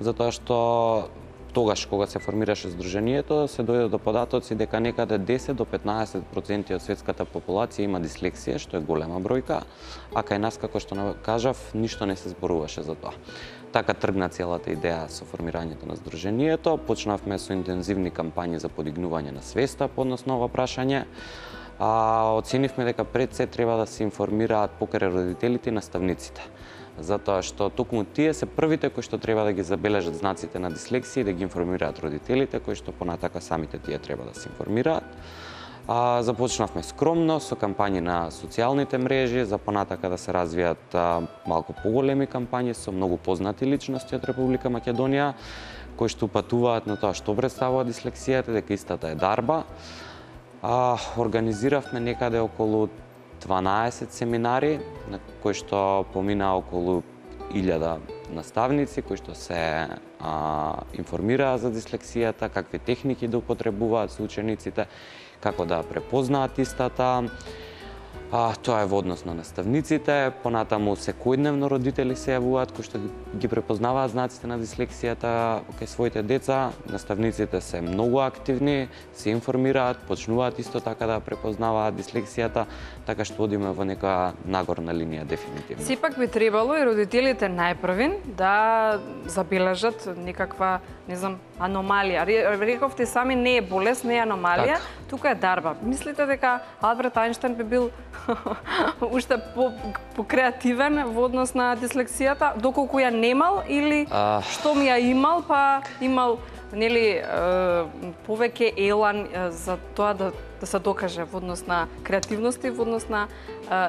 затоа што тогаш кога се формираше Сдруженијето, се дојде до податоци дека некаде 10 до 15% од светската популација има дислексија, што е голема бројка, а кај нас, како што кажав, ништо не се зборуваше за тоа. Така тргна целата идеја со формирањето на Сдруженијето. Почнавме со интензивни кампањи за подигнување на свеста по односно ова прашање. Оценивме дека пред се треба да се информираат покрај родителите и наставниците, затоа што токму тие се првите кои што треба да ги забележат знаците на дислексија и да ги информираат родителите, кои што понатака самите тие треба да се информираат. Започнавме скромно со кампањи на социјалните мрежи, за понатака да се развијат малку поголеми кампањи со многу познати личности од Република Македонија, кои што упатуваат на тоа што представува дислексијата, дека истата е дарба. Организиравме некаде околу 12 семинари, на кои што помина околу 1000 наставници, кои што се информираа за дислексијата, какви техники да употребуваат со учениците, како да препознаат истата. Тоа е во однос на наставниците, понатаму секојдневно родители се јавуваат кои што ги препознаваат знаците на дислексијата кај своите деца. Наставниците се многу активни, се информираат, почнуваат исто така да препознаваат дислексијата, така што одиме во нека нагорна линија дефинитивно. Сепак би требало и родителите најпрвин да забележат некаква, не знам, аномалија. Рековте сами не е болест, не е аномалија, тука е дарба. Мислите дека Алберт Ајнштајн би бил уште по-креативен во однос на дислексијата, доколку ја немал или што ми ја имал, па имал повеќе елан за тоа да се докаже во однос на креативност и во однос на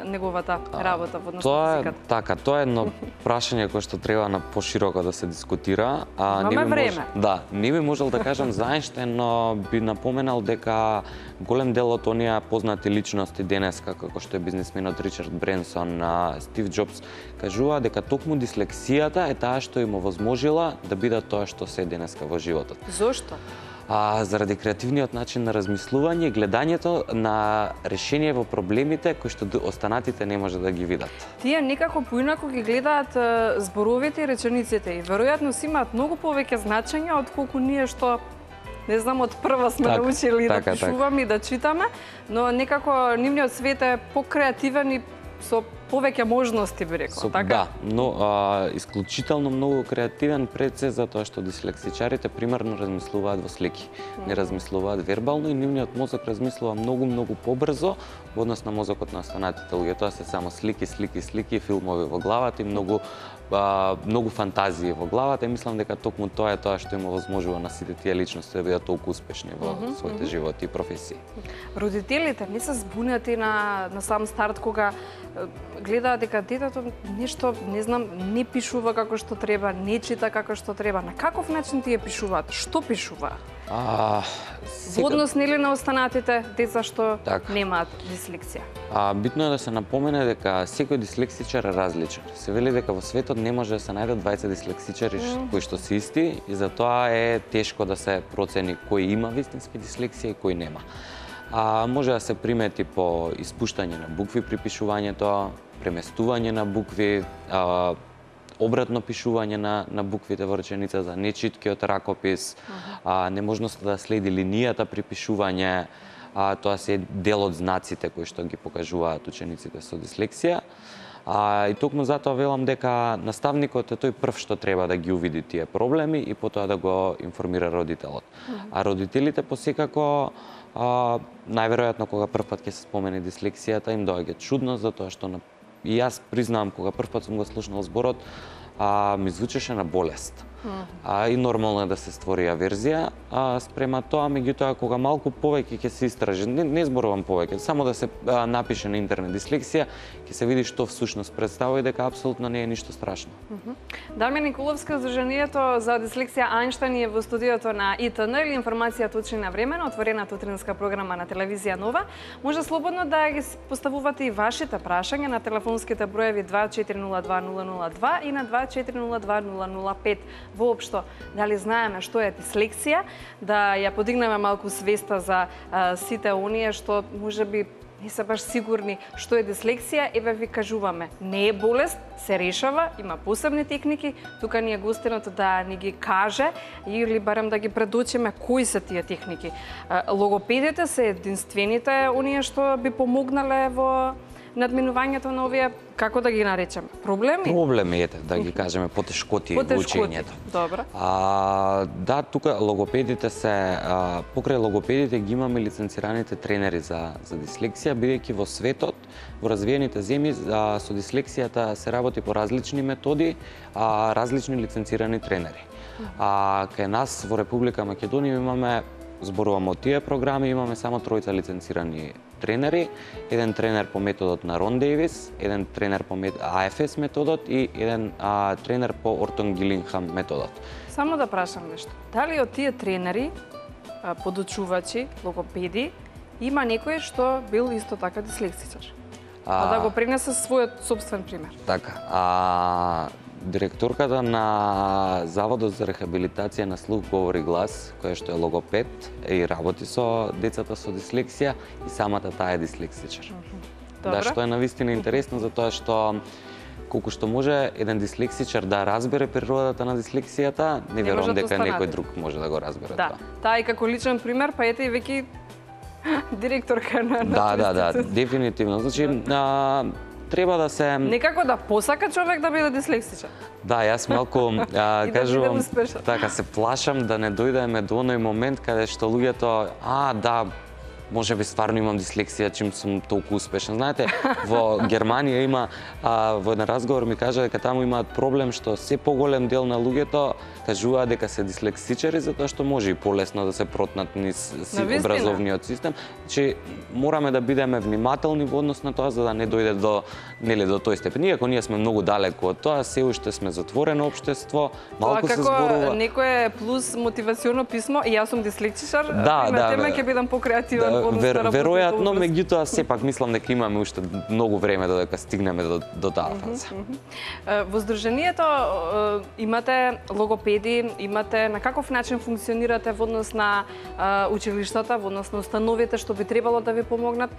неговата работа во однос на музиката. Така, тоа е едно прашање кое што треба на пошироко да се дискутира. Имаме време. Да, не би можел да кажам за Ајнштајн, но би напоменал дека голем дел од оние познати личности денеска, како што е бизнисменот Ричард Бренсон, Стив Џобс, кажува дека токму дислексијата е таа што им овозможила да бидат тоа што се денеска во животот. Зошто? заради креативниот начин на размислување и гледањето на решение во проблемите кои што останатите не може да ги видат. Тие некако поинаку ги гледаат зборовите и речениците и веројатно си имаат многу повеќе значење отколку ние што не знам, од прва сме научили да пишуваме и да читаме, но некако нивниот свет е покреативен и со повеќе можности, би рекла, така? Да, но исклучително многу креативен пред се затоа што дислексичарите примерно размислуваат во слики. Не размислуваат вербално и нивниот мозок размислува многу побрзо во однос на мозокот на останатите луѓе. Тоа се само слики, филмови во главата и многу фантазии во главата и мислам дека токму тоа е тоа што им овозможува на сите тие личности да бидат толку успешни во своите животи и професии. Родителите не се збунети на сам старт кога гледаат дека детето нешто, не знам, не пишува како што треба, не чита како што треба. На каков начин тие пишуваат? Што пишуваат? Во однос нели на останатите деца што немаат дислексија? Битно е да се напомене дека секој дислексичар е различен. Се вели дека во светот не може да се најдат 20 дислексичари кои што се исти и затоа е тешко да се процени кој има вистински дислексија и кој нема. Може да се примети по испуштање на букви при пишувањето, преместување на букви, обратно пишување на буквите во реченицата, нечиткиот ракопис, неможноста да следи линијата при пишување, тоа се дел од знаците кои што ги покажуваат учениците со дислексија. И токму затоа велам дека наставникот е тој прв што треба да ги увиди тие проблеми и потоа да го информира родителот. А родителите посекако најверојатно кога првпат ќе се спомене дислексијата им доаѓа чудно затоа што и јас признавам кога првпат сум го слушнал зборот ми звучеше на болест. И нормално е да се створи аверзија спрема тоа, меѓутоа кога малку повеќе ќе се истражи, не зборувам повеќе, само да се напише на интернет дислексија, ќе се види што всушност представува и дека апсолутно не е ништо страшно. Дамја Николовска, Здруженијето за дислексија Ајнштајн е во студиото на ИТН или информација точно на време, отворената утринска програма на телевизија Нова. Може слободно да ги поставувате и вашите прашања на телефонските броеви 2402 002 и на 2402 005. Воопшто, дали знаеме што е дислексија, да ја подигнеме малку свеста за сите оние што можеби не се баш сигурни што е дислексија, еве ви кажуваме, не е болест, се решава, има посебни техники, тука ни е гостинот да ни ги каже или барем да ги предочиме кои се тие техники. Логопедите се единствените оние што би помогнале во надминувањето на овие, како да ги наречеме, проблеми? Проблеми, да ги кажеме, потешкоти во учењето. Добро. Да, тука логопедите се, покрај логопедите ги имаме лиценцираните тренери за дислексија, бидејќи во светот, во развиените земји, со дислексијата се работи по различни методи, различни лиценцирани тренери. Кај нас во Република Македонија имаме, зборуваме од тие програми, имаме само тројца лиценцирани тренери, еден тренер по методот на Рон Дейвис, еден тренер по АФС методот и еден тренер по Ортон Гилингхам методот. Само да прашам нешто. Дали од тие тренери, подучувачи, логопеди, има некој што бил исто така дислексичар? Да го пренесе својот собствен пример. Така. Директорката на Заводот за рехабилитација на слух, говор и глас, која што е логопед и работи со децата со дислексија и самата таа е дислексичар. Да, што е навистина интересно затоа што колку што може еден дислексичар да разбере природата на дислексијата, не верувам дека некој друг може да го разбере тоа. Таа и како личен пример, па ете и веќе директорка на Да, дефинитивно. Значи, треба да се... Некако да посака човек да биде дислексичар. Да, јас малку кажувам, така се плашам да не дојдеме до оној момент каде што луѓето, да, може би стварно имам дислексија, чим сум толку успешен. Знаете, во Германија има, во еден разговор ми кажа дека таму имаат проблем што се поголем дел на луѓето кажуваат дека се дислексичари затоа што може и полесно да се протнат низ образовниот систем. Значи, мораме да бидеме внимателни во однос на тоа за да не дојде до тој степен. Иако ние сме многу далеку од тоа, се уште сме затворено општество, малку се зборува. Некое плюс мотивационо писмо, и јас сум дислексичар, на тема ќе бидам покреативен. односно работите веројатно, образ. меѓутоа сепак мислам дека имаме уште многу време додека стигнеме до таа фаза. Во Сдруженијето имате логопеди, имате на каков начин функционирате во однос на училиштата, во однос на установите што би требало да ви помогнат?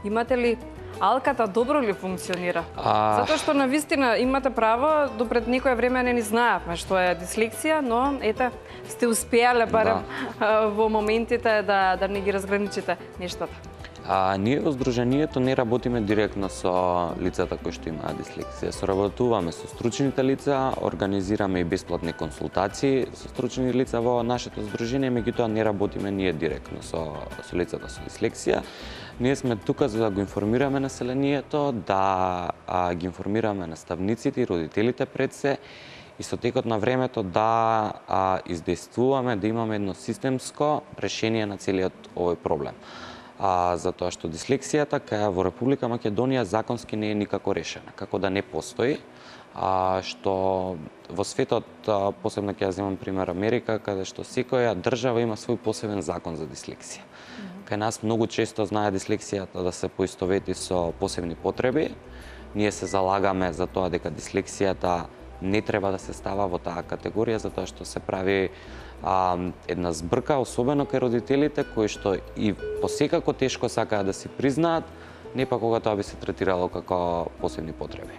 Имате ли алката добро ли функционира? Затоа што на вистина имате право, допред некое време не ни знаевме што е дислексија, но ете, сте успеале барем во моментите да не ги разграничите нештата. Ние во Сдруженијето не работиме директно со лицата кои што имаат дислексија. Соработуваме со стручните лица, организираме и бесплатни консултации со стручни лица во нашето здружение, меѓутоа не работиме ние директно со лицата со дислексија. Ние сме тука за да го информираме населението, да ги информираме наставниците и родителите пред се, и со текот на времето да издействуваме, да имаме едно системско решение на целиот овој проблем. Затоа што дислексијата каја во Република Македонија законски не е никако решена, како да не постои, што во светот, посебно ќе ја земам пример Америка, каде што секоја држава има свој посебен закон за дислексија. Кај нас многу често знае дислексијата да се поистовети со посебни потреби. Ние се залагаме за тоа дека дислексијата не треба да се става во таа категорија, затоа што се прави една збрка, особено кај родителите, кои што и посекако тешко сакаат да си признаат, не па кога тоа би се третирало како посебни потреби.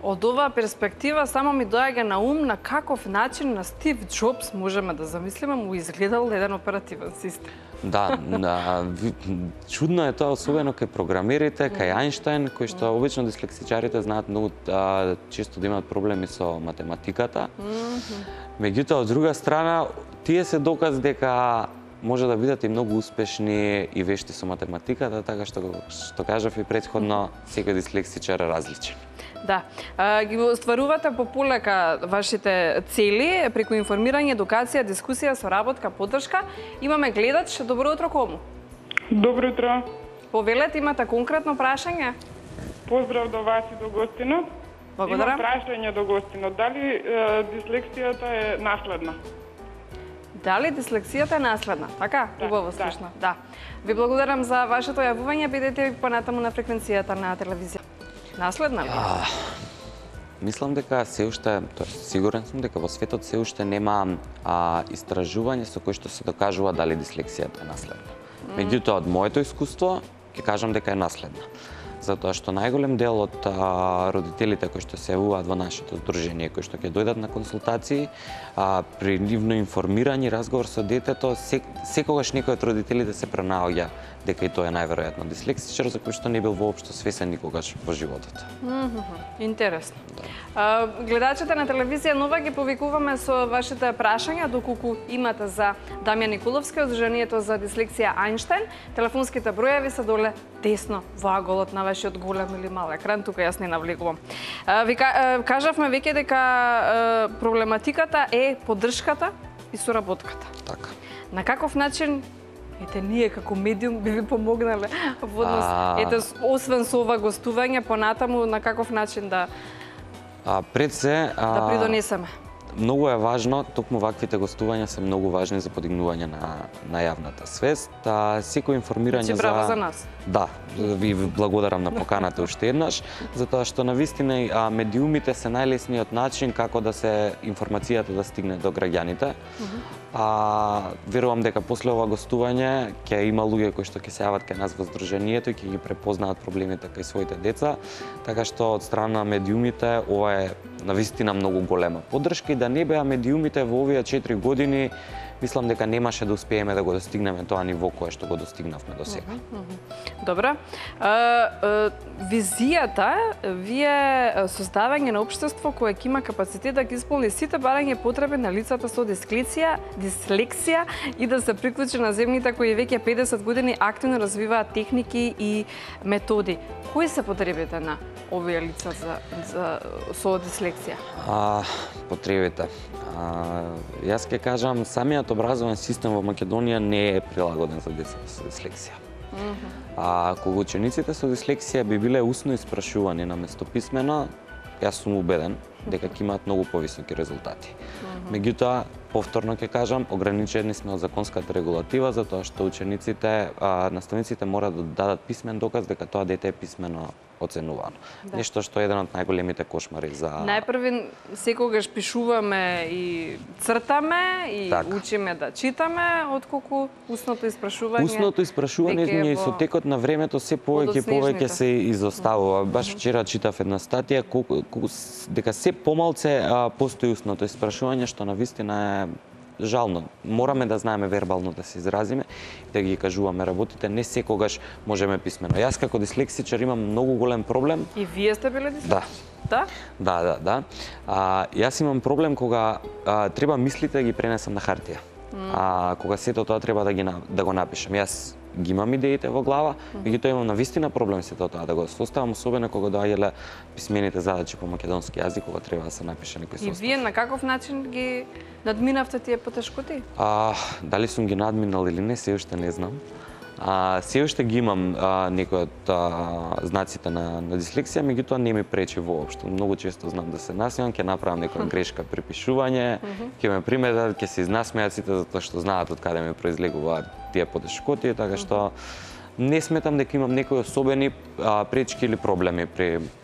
Од оваа перспектива само ми доаѓа на ум на каков начин на Стив Џобс можеме да замислиме му изгледал еден оперативен систем. Да, чудно е тоа, особено кај програмерите, кај Ајнштајн, кои што обично дислексичарите знаат многу често да имаат проблеми со математиката. Меѓутоа, од друга страна, тие се доказ дека може да бидат и многу успешни и вешти со математиката, така што кажав и претходно, секој дислексичар е различен. Да, ги остварувате пополека вашите цели преку информирање, едукација, дискусија, соработка, поддршка. Имаме гледач, добро утро кому? Добро утро. Повелете, имате конкретно прашање? Поздрав до вас и до гостинот. Благодарам. Имам прашање до гостинот. Дали дислексијата е наследна? Дали дислексијата е наследна? Така? Убаво слушна. Да. Ви благодарам за вашето јавување, бидете понатаму на фреквенцијата на телевизија. Наследна ли? Мислам дека се уште, сигурен сум дека во светот се уште нема истражување со кои што се докажува дали дислексијата е наследна. Меѓутоа, од моето искуство, ќе кажам дека е наследна. Затоа што најголем дел од родителите кои што се јавуваат во нашето здружение, кои што ќе дојдат на консултации, при нивно информирање и разговор со детето, секогаш некој од родителите се пренаоѓа дека и тој е најверојатно дислексичар, за кој што не бил воопшто свесен никогаш во животот. Интересно. Гледачите на телевизија Нова ги повикуваме со вашите прашања, доколку имате за Дамјан Николовски од Здруженијето за дислексија Ајнштајн. Телефонските бројави се доле десно во аголот на вашиот голем или мал екран, тука јас не навлегувам. Ви кажавме веќе дека проблематиката е поддршката и соработката. Така. На каков начин ние како медиум би ви помогнале во однос, освен со ова гостување, понатаму на каков начин да пред се да придонесеме? Многу е важно, токму ваквите гостувања се многу важни за подигнување на јавната свест. Секој информирање браво за нас. Да, ви благодарам на поканата уште еднаш, затоа што навистина медиумите се најлесниот начин како да се информацијата да стигне до граѓаните. Верувам дека после ова гостување ќе има луѓе кои што ќе се јават кај нас во здруженијето и ќе ги препознаат проблемите кај своите деца, така што од страна на медиумите ова е навистина многу голема поддршка и да не беа медиумите во овие 4 години, мислам дека немаше да успееме да го достигнеме тоа ниво кое што го достигнавме до сега. Добра. Визијата ви е создавање на општество кое ќе има капацитет да ги исполни сите барања потреби на лицата со дислексија и да се приклучи на земјите кои веќе 50 години активно развиваат техники и методи. Кои се потребите на овие лица со дислексија? Потребите. Јас ќе кажам, самиот образовен систем во Македонија не е прилагоден за деца со дислексија. Кога учениците со дислексија би биле усно испрашувани наместо писмено, јас сум убеден дека ќе имаат многу повисоки резултати. Меѓутоа, повторно ќе кажам, ограничени сме од законската регулатива, затоа што учениците, наставниците мора да дадат писмен доказ дека тоа дете е писмено оценувано. Да. Нешто што е еден од најголемите кошмари за... Најпрви секогаш пишуваме и цртаме и Така. учиме да читаме, отколку устното испрашување. Устното испрашување веќе и во- со текот на времето се повеќе и повеќе подоцнежните. се изоставува. Баш вчера читав една статија дека се помалце постои устното испрашување, што навистина е жално. Мораме да знаеме вербално да се изразиме и да ги кажуваме работите. Не секогаш можеме писмено. Јас како дислексичар имам многу голем проблем. И вие сте биле дислексичи? Да. Да? Да. Јас имам проблем кога треба мислите да ги пренесам на хартија. Кога сето тоа треба да го напишам. Јас ги имам идеите во глава, меѓутоа имам навистина проблем сето тоа да го составам, особено кога доаѓале писмените задачи по македонски јазик, кога треба да се напише некој И состав. вие на каков начин ги надминавте тие потешкоти? Дали сум ги надминал или не, се уште не знам. Се уште ги имам некои од знаците на дислексија, меѓутоа не ми пречи воопшто. Многу често знам да се насмеам, ќе направам некоја грешка при пишување, ќе ме приметат, ќе се изнасмеат сите затоа што знаат од каде ми произлегуваат тие потешкоти, така што не сметам дека имам некои особени пречки или проблеми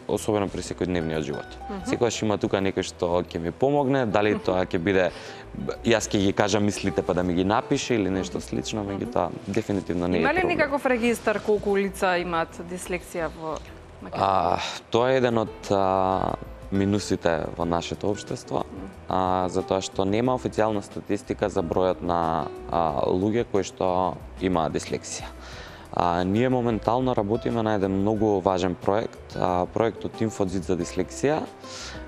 особено при секојдневниот живот. Секогаш има тука некој што ќе ми помогне, дали тоа ќе биде јас ќе ги кажам мислите па да ми ги напише или нешто слично, меѓутоа дефинитивно не е Има ли проблем. никаков регистар колку лица имаат дислексија во Македонија? Тоа е еден од минусите во нашето општество, затоа што нема официјална статистика за бројот на луѓе кои што имаат дислексија. Ние моментално работиме на еден многу важен проект, проектот Инфоцид за дислексија,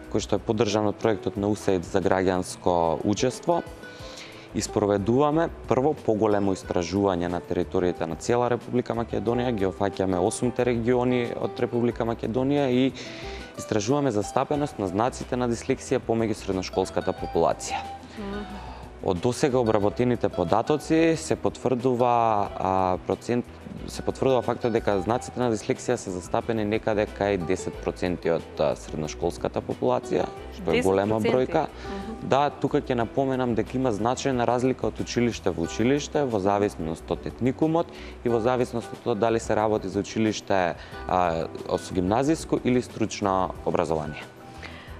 кој што е поддржан од проектот на УСАИД за граѓанско учество. Испроведуваме прво поголемо истражување на територијата на цела Република Македонија, ги опфаќаме 8 региони од Република Македонија и истражуваме застапеност на знаците на дислексија помеѓу средношколската популација. Од досега обработените податоци се потврдува фактот дека знаците на дислексија се застапени некаде кај 10% од средношколската популација, што е голема 10%? бројка. Да, тука ќе напоменам дека има значајна разлика од училиште во училиште во зависност од етникумот и во зависност од тоа дали се работи за училиште со гимназиско или стручно образование.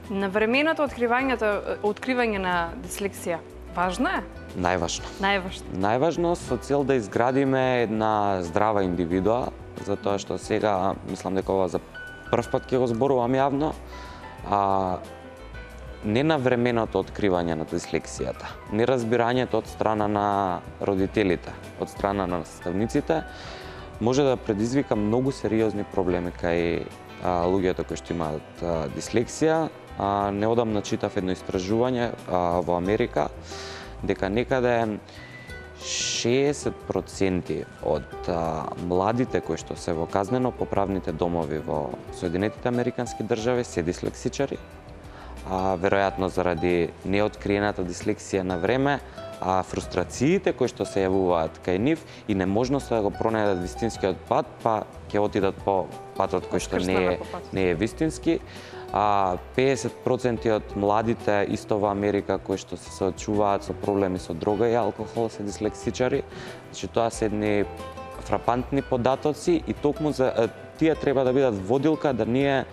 На временото откривање на дислексија важно е? Најважно. Најважно. Најважно со цел да изградиме една здрава индивидуа, затоа што сега мислам дека ова за прв пат ќе го зборувам јавно, ненавременото откривање на дислексијата, неразбирањето од страна на родителите, од страна на наставниците, може да предизвика многу сериозни проблеми кај луѓето кои што имаат дислексија. Неодамна читав едно истражување во Америка, дека некаде 60% од младите кои што се во казнено-поправните домови во Соединетите Американски држави се дислексичари, веројатно заради неоткриената дислексија на време, фрустрациите кои што се јавуваат кај нив и неможноста да го пронајдат вистинскиот пат, па ќе отидат по патот кој што не е вистински. 50% од младите исто во Америка кои што се соочуваат со проблеми со дрога и алкохол се дислексичари. Значи тоа се едни фрапантни податоци и токму за тие треба да бидат водилка да ние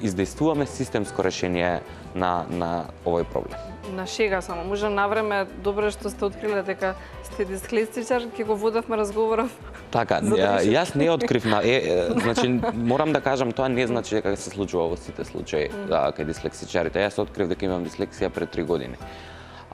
издействуваме системско решение на овој проблем. На шега само, може навреме, добро што сте откриле дека сте дислексичар, ќе го водевме разговоров. Така, јас не открив значи морам да кажам тоа не значи дека се случува во сите случаи кај дислексичарите. Јас открив дека имам дислексија пред 3 години.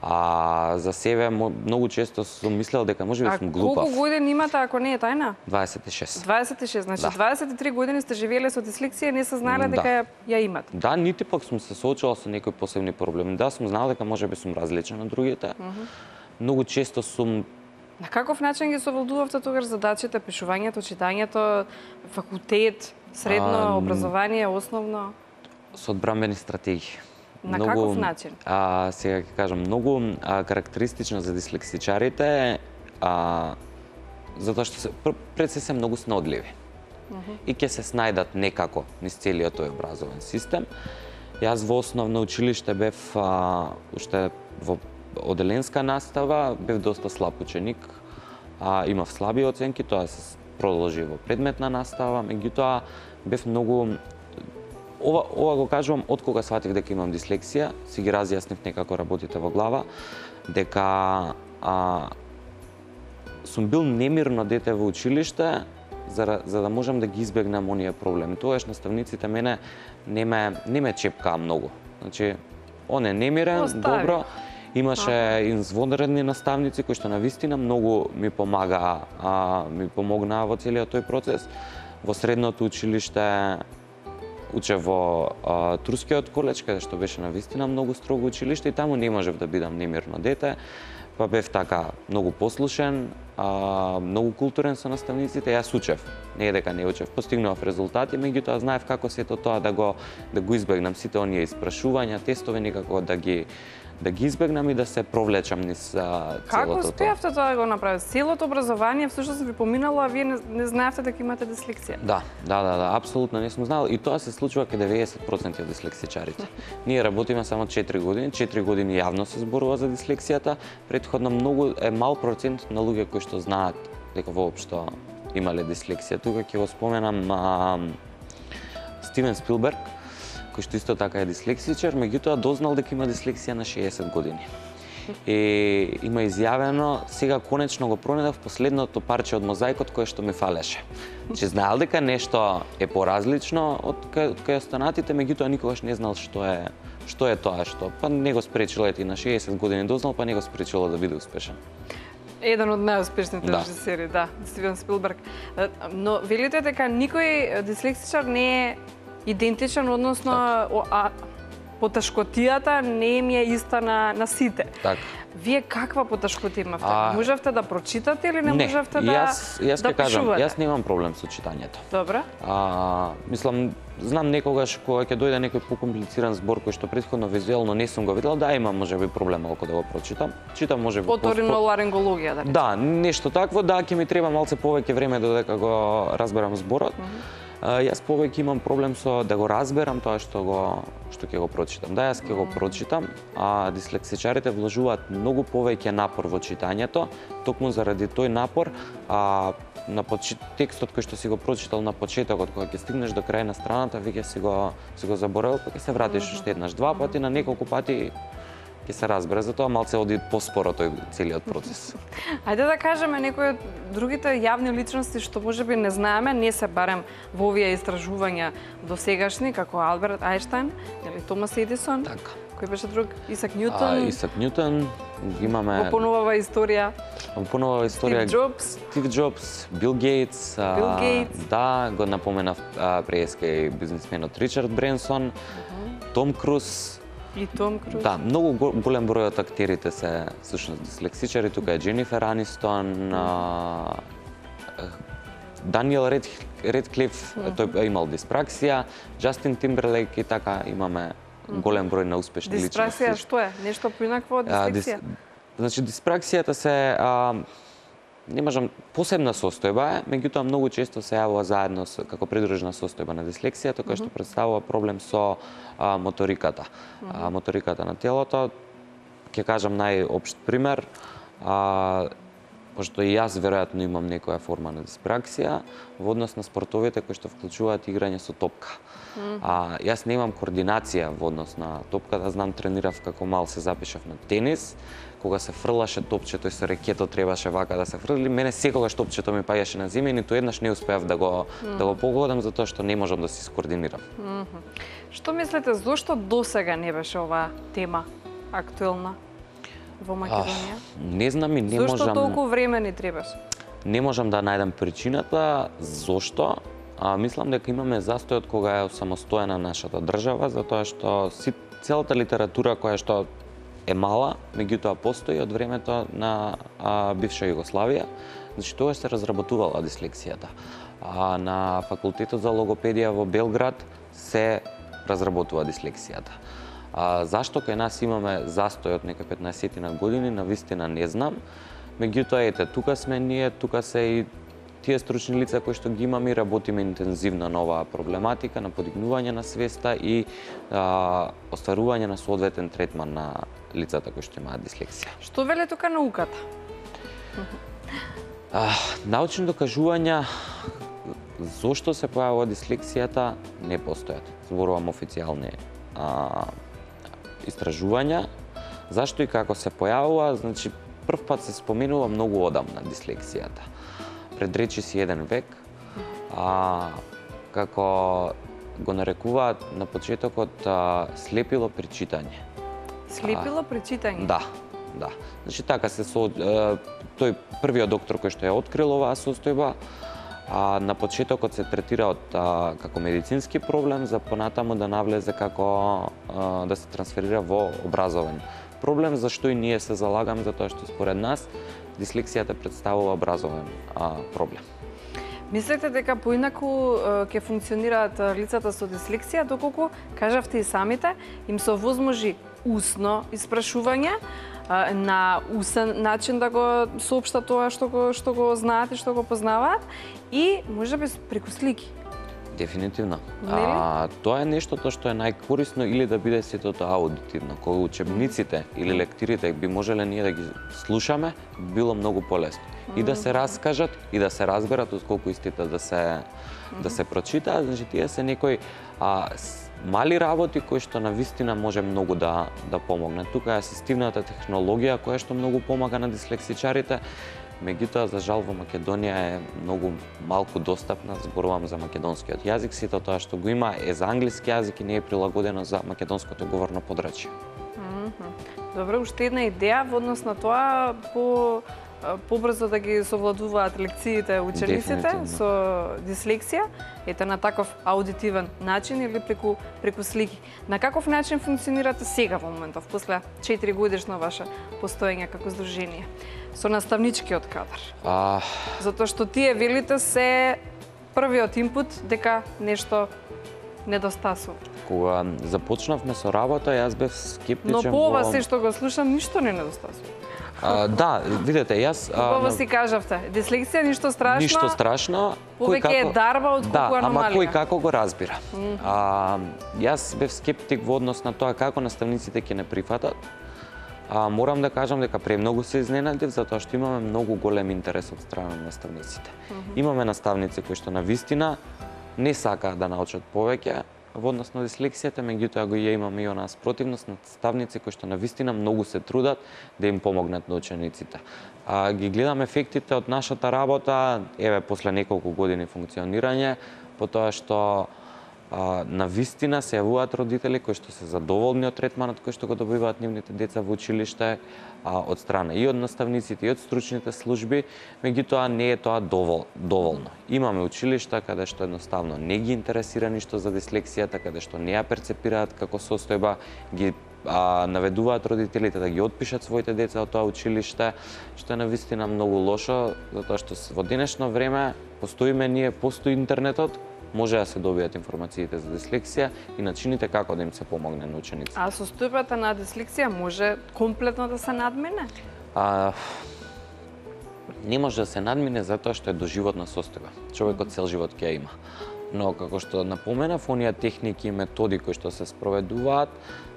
За себе многу често сум мислел дека можеби сум глупав. Колку години имате ако не е тајна? 26. 26, значи Да. 23 години сте живееле со дислексија и не се знаеле дека ја имате. Да, нити пак сум се соочувал со некои посебни проблеми. Да, сум знал дека можеби сум различен од другите. Многу често сум На каков начин ги совладувавте тогаш задачите, пишувањето, читањето, факултет, средно образование, основно? со одбранбени стратегии. На каков начин? Сега ќе кажам, многу карактеристично за дислексичарите затоа што пред се многу снаодливи. И ќе се снајдат некако низ целиот тој образовен систем. Јас во основно училиште бев уште во оделенска настава, бев доста слаб ученик, имав слаби оценки, тоа се продолжи во предметна настава, меѓутоа бев многу ова го кажувам од кога сватив дека имам дислексија, си ги разјаснив некако работите во глава, дека сум бил немирно дете во училиште, за да можам да ги избегнам оние проблеми. Тогаш наставниците мене не ме чепкаа многу. Значи, он е немирен, добро. Имаше извонредни наставници кои што навистина многу ми помогнаа во целиот тој процес. Во средното училиште учев во Турскиот колеж, каде што беше навистина многу строго училиште и таму не можев да бидам немирно дете. Па бев така многу послушен, многу културен со наставниците, јас учев. Не е дека не учев, постигнував резултати, меѓутоа знаев како сето тоа да го избегнам, сите оние испрашувања, тестове некако да ги избегнам и да се провлечам низ целото тоа. Како успеавте тоа да го направите? Целото образование всушност ви поминало, а вие не знаевте дека имате дислексија? Да, апсолутно не сум знал и тоа се случува кај 90% од дислексичарите. Ние работиме само 4 години, 4 години јавно се зборува за дислексијата, претходно многу е мал процент на луѓе кои што знаат дека воопшто имале дислексија. Тука ќе го споменам Стивен Спилберг, кој што исто така е дислексичар, меѓутоа дознал дека има дислексија на 60 години. И има изјавено, сега конечно го пронајдов последното парче од мозаикот кое што ми фалеше. Че знаел дека нешто е поразлично од кај останатите, меѓутоа никогаш не знал што е тоа што. Па не го спречило ети на 60 години дознал, па не го спречило да биде успешен. Еден од најуспешните режисери, да, Стивен Спилберг. Но велите дека никој дислексичар не е идентичен, односно потешкотијата не ми е иста на сите. Така. Вие каква потешкотија имавте? Можевте да прочитате или не можевте да јас ќе кажам, јас немам проблем со читањето. Добре. Мислам, знам некогаш кога ќе дојде некој покомплициран збор кој што претходно визуелно не сум го видел, да имам можеби проблем малку да го прочитам. Читам можеби оториноларингологија, да. Да, нешто такво, да, ќе ми треба малце повеќе време додека го разберам зборот. Јас повеќе имам проблем со да го разберам тоа што ќе го прочитам. Да, јас ќе го прочитам, а дислексичарите вложуваат многу повеќе напор во читањето, токму заради тој напор, текстот кој што си го прочитал на почетокот, кога ќе стигнеш до крај на страната, веќе си го заборавил, па ќе се вратиш уште еднаш, два пати, на неколку пати ќе се разбере, затоа малце оди поспоро тој целиот процес. Ајде да кажеме некои од другите јавни личности што можеби не знаеме, не се барем во овие истражувања досегашни, како Алберт Ајнштајн, или Томас Едисон. Така. Кој беше друг? Исак Њутон. Исак Њутон, имаме... Во поновава историја. Стив Џобс, Бил Гейтс. Да, го напоменав преска бизнисменот Ричард Бренсон, Том Круз. И Том Круз. Да, многу голем број од актерите се всушност дислексичари, тука е Дженифер Анистон, Даниел Редклиф, тој имал диспраксија, Джастин Тимберлейк и така имаме голем број на успешни личности. Диспраксија што е? Нешто поинакво од дислексија? Значи диспраксијата се не можам посебна состојба е, меѓутоа многу често се јавува заедно како придружна состојба на дислексијата, која што представува проблем со моториката. Моториката на телото, ќе кажам најопшт пример, пошто и јас веројатно имам некоја форма на диспраксија во однос на спортовите кои што вклучуваат играње со топка. Јас немам координација во однос на топката, знам тренирав како мал се запишав на тенис, кога се фрлаше топчето и со рекето требаше вака да се фрли, мене секогаш топчето ми паѓаше на земја и ниту еднаш не успеав да го погодам затоа што не можам да се скоординирам. Што мислите, зошто досега не беше оваа тема актуелна во Македонија? Не знам и не можам... Зошто толку време не требаше? Не можам да најдам причината зошто. Мислам дека имаме застојот кога е самостојна нашата држава, затоа што целата литература која што е мала, меѓутоа постои од времето на бивша Југославија, значи тоа се разработувала дислексијата. На факултетот за логопедија во Белград се разработува дислексијата. Зашто кај нас имаме застој од нека 15 години, навистина не знам. Меѓутоа, ете, тука сме ние, тука се и тие стручни лица кои што ги имаме, работиме интензивно на оваа проблематика, на подигнување на свеста и остварување на соодветен третман на лицата кои што имаат дислексија. Што веле тука науката? Научни докажувања зошто се појавува дислексијата не постојат. Зборувам официјални истражувања. Зашто и како се појавува, значи прв пат се споменува многу одамна дислексијата. Пред речиси 1 век, како го нарекуваат на почетокот слепило при читање. Слепило при читање? Да. Значи така тој првиот доктор кој што ја открил оваа состојба, на почетокот се третира како медицински проблем, за понатаму да навлезе како да се трансферира во образовен проблем, зашто и ние се залагаме за тоа што според нас дислексијата представува образовен проблем. Мислите дека поинаку ќе функционираат лицата со дислексија, доколку, кажавте и самите, им се овозможи усно испрашување, на усен начин да го соопштат тоа што го знаат и што го познаваат, и можеби преку слики. Дефинитивно. Тоа е нештото што е најкорисно, или да биде сето тоа аудитивно. Кога учебниците или лектирите би можеле ние да ги слушаме, било многу полесно. И да се раскажат, и да се разберат, отколку истите да се прочитаат. Значи, тие се некои мали работи кои што навистина може многу да помогне. Тука е асистивната технологија која што многу помага на дислексичарите. Меѓутоа, за жал, во Македонија е многу малку достапна, зборувам за македонскиот јазик, сето тоа што го има е за англиски јазик и не е прилагодено за македонското говорно подрачје. Добро, уште една идеја во однос на тоа побрзо да ги совладуваат лекциите учениците со дислексија, ете на таков аудитивен начин или преку слики. На каков начин функционирате сега во моментов, после 4 годишно ваше постоење како здружение? Со наставничкиот кадар. Затоа што тие велите се првиот инпут дека нешто недостасува. Кога започнавме со работа, јас бев скептичен. Но по ова се што го слушам, ништо не недостасува. Да, видете, јас... Убаво си кажавте, дислексија ништо страшно. Ништо страшно. Повеќе е дарба од колку аномалија. Ама кој како го разбира. Јас бев скептик во однос на тоа како наставниците ќе не прифатат. Морам да кажам дека премногу се изненадив, затоа што имаме многу голем интерес од страна на наставниците. Имаме наставници кои што навистина не сакаат да научат повеќе во однос на дислексијата, меѓутоа го имаме и она спротивност на наставници кои што навистина многу се трудат да им помогнат на учениците. Ги гледам ефектите од нашата работа, после неколку години функционирање, по тоа што навистина се јавуваат родители кои што се задоволни од третманот кој што го добиваат нивните деца во училиште, од страна и од наставниците и од стручните служби, меѓутоа не е тоа доволно. Имаме училишта каде што едноставно не ги интересира ништо за дислексијата, каде што не ја перцепираат како состојба, ги наведуваат родителите да ги отпишат своите деца од тоа училиште, што е навистина многу лошо, затоа што во денешно време постоиме ние, постои интернетот, може да се добијат информациите за дислексија и начините како да им се помогне на учениците. А состојбата на дислексија може комплетно да се надмине? Не може да се надмине затоа што е доживотна состојба. Човекот цел живот ќе ја има. Но како што напоменав, оние техники и методи кои што се спроведуваат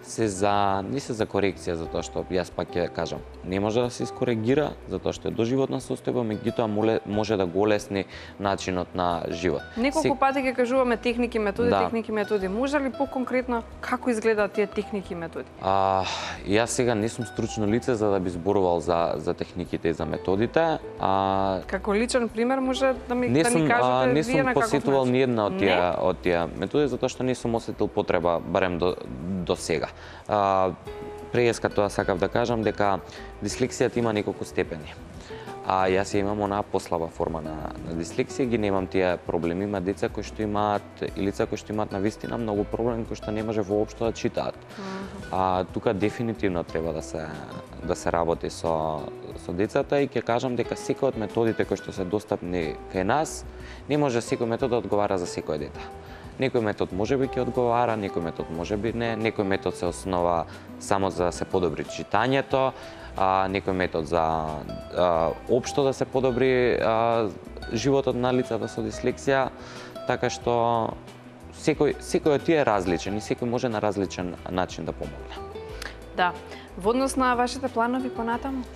не се за корекција, затоа што јас пак ќе кажам, не може да се искоригира затоа што е доживотна состојба, меѓутоа може да го олесни начинот на живот. Неколку пати ќе кажуваме техники, методи. Може ли поконкретно како изгледаат тие техники и методи? Јас сега не сум стручно лице за да би зборувал за техниките и за методите. Како личен пример може да ми кажете вие Не на сум посетувал ни една од тие методи затоа што не сум осетил потреба барем до сега. Преска тоа сакав да кажам дека дислексијата има неколку степени. Јас ја имам онаа послаба форма на дислексија, ги немам тие проблеми. Има деца кои што имаат и лица кои што имаат навистина многу проблеми кои што не може воопшто да читаат. Тука дефинитивно треба да се работи со децата и ќе кажам дека секој од методите кои што се достапни кај нас, не може секој метод да одговара за секој дете. Некој метод можеби ќе одговара, некој метод можеби не, некој метод се основа само за да се подобри читањето, некој метод за општо да се подобри животот на лицата со дислексија, така што секој од тие е различен и секој може на различен начин да помогне. Да. Во однос на вашите планови понатаму?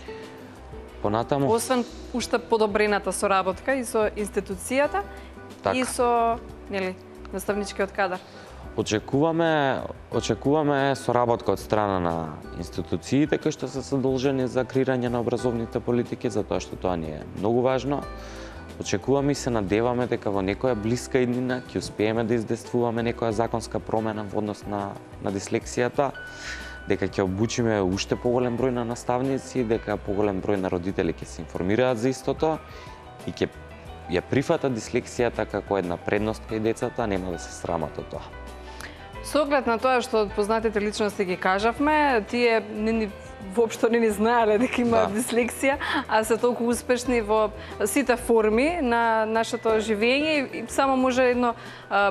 Понатаму? Освен уште подобрената соработка и со институцијата и со, наставничкиот кадар. Очекуваме соработка од страна на институциите кои што се задолжени за креирање на образовните политики, затоа што тоа ни е многу важно. Очекуваме и се надеваме дека во некоја блиска иднина ќе успееме да издействуваме некоја законска промена во однос на дислексијата, дека ќе обучиме уште поголем број на наставници, дека поголем број на родители ќе се информираат за истото и ќе ја прифатат дислексијата како една предност кај децата, нема да се срамат од тоа. Со оглед на тоа што од познатите личности ги кажавме, тие воопшто не ни знаеле дека имаат дислексија, а се толку успешни во сите форми на нашето живење и само може едно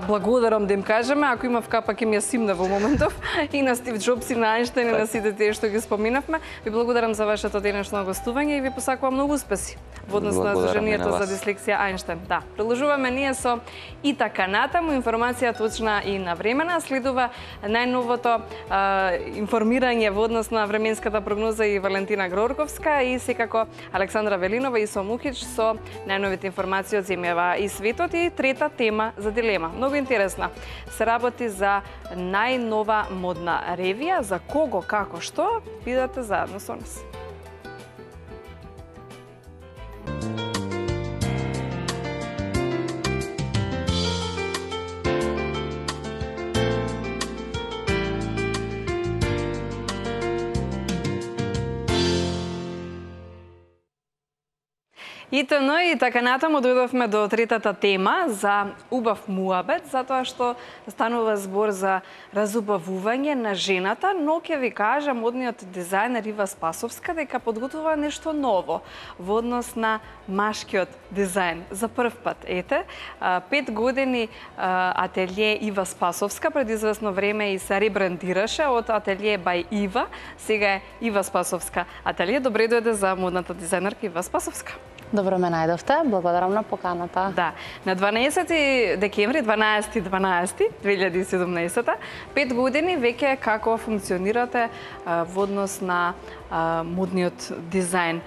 благодарам да им кажеме, ако имав капа ќе ми ја симна во моментов и на Стив Джобс и на Ајнштајн и на сите тие што ги споминавме. Ви благодарам за вашето денешно гостување и ви посакувам многу успеси во однос на Сдруженијето за дислексија Ајнштајн. Да, продолжуваме ние со и така натаму, информација точна и навремена, следува најновото информирање во однос на временската прогноза и Валентина Грорковска и секако Александра Велинова и Со Мукич со најновите информации од земјава и светот и трета тема за дилема. Многу интересна. Се работи за најнова модна ревија, за кого, како, што, бидете заедно со нас. ИТН и така натаму дојдовме до третата тема за убав муабет, затоа што станува збор за разубавување на жената, но ќе ви кажа модниот дизајнер Ива Спасовска дека подготвува нешто ново во однос на машкиот дизајн. За прв пат, 5 години ателје Ива Спасовска пред известно време и се ребрандираше од ателје by Ива, сега е Ива Спасовска ателје. Добре дојде за модната дизајнерка Ива Спасовска. Добро ме најдовте, благодарам на поканата. Да, на 12 декември, 12/12/2017, 5 години веќе како функционирате во однос на модниот дизајн.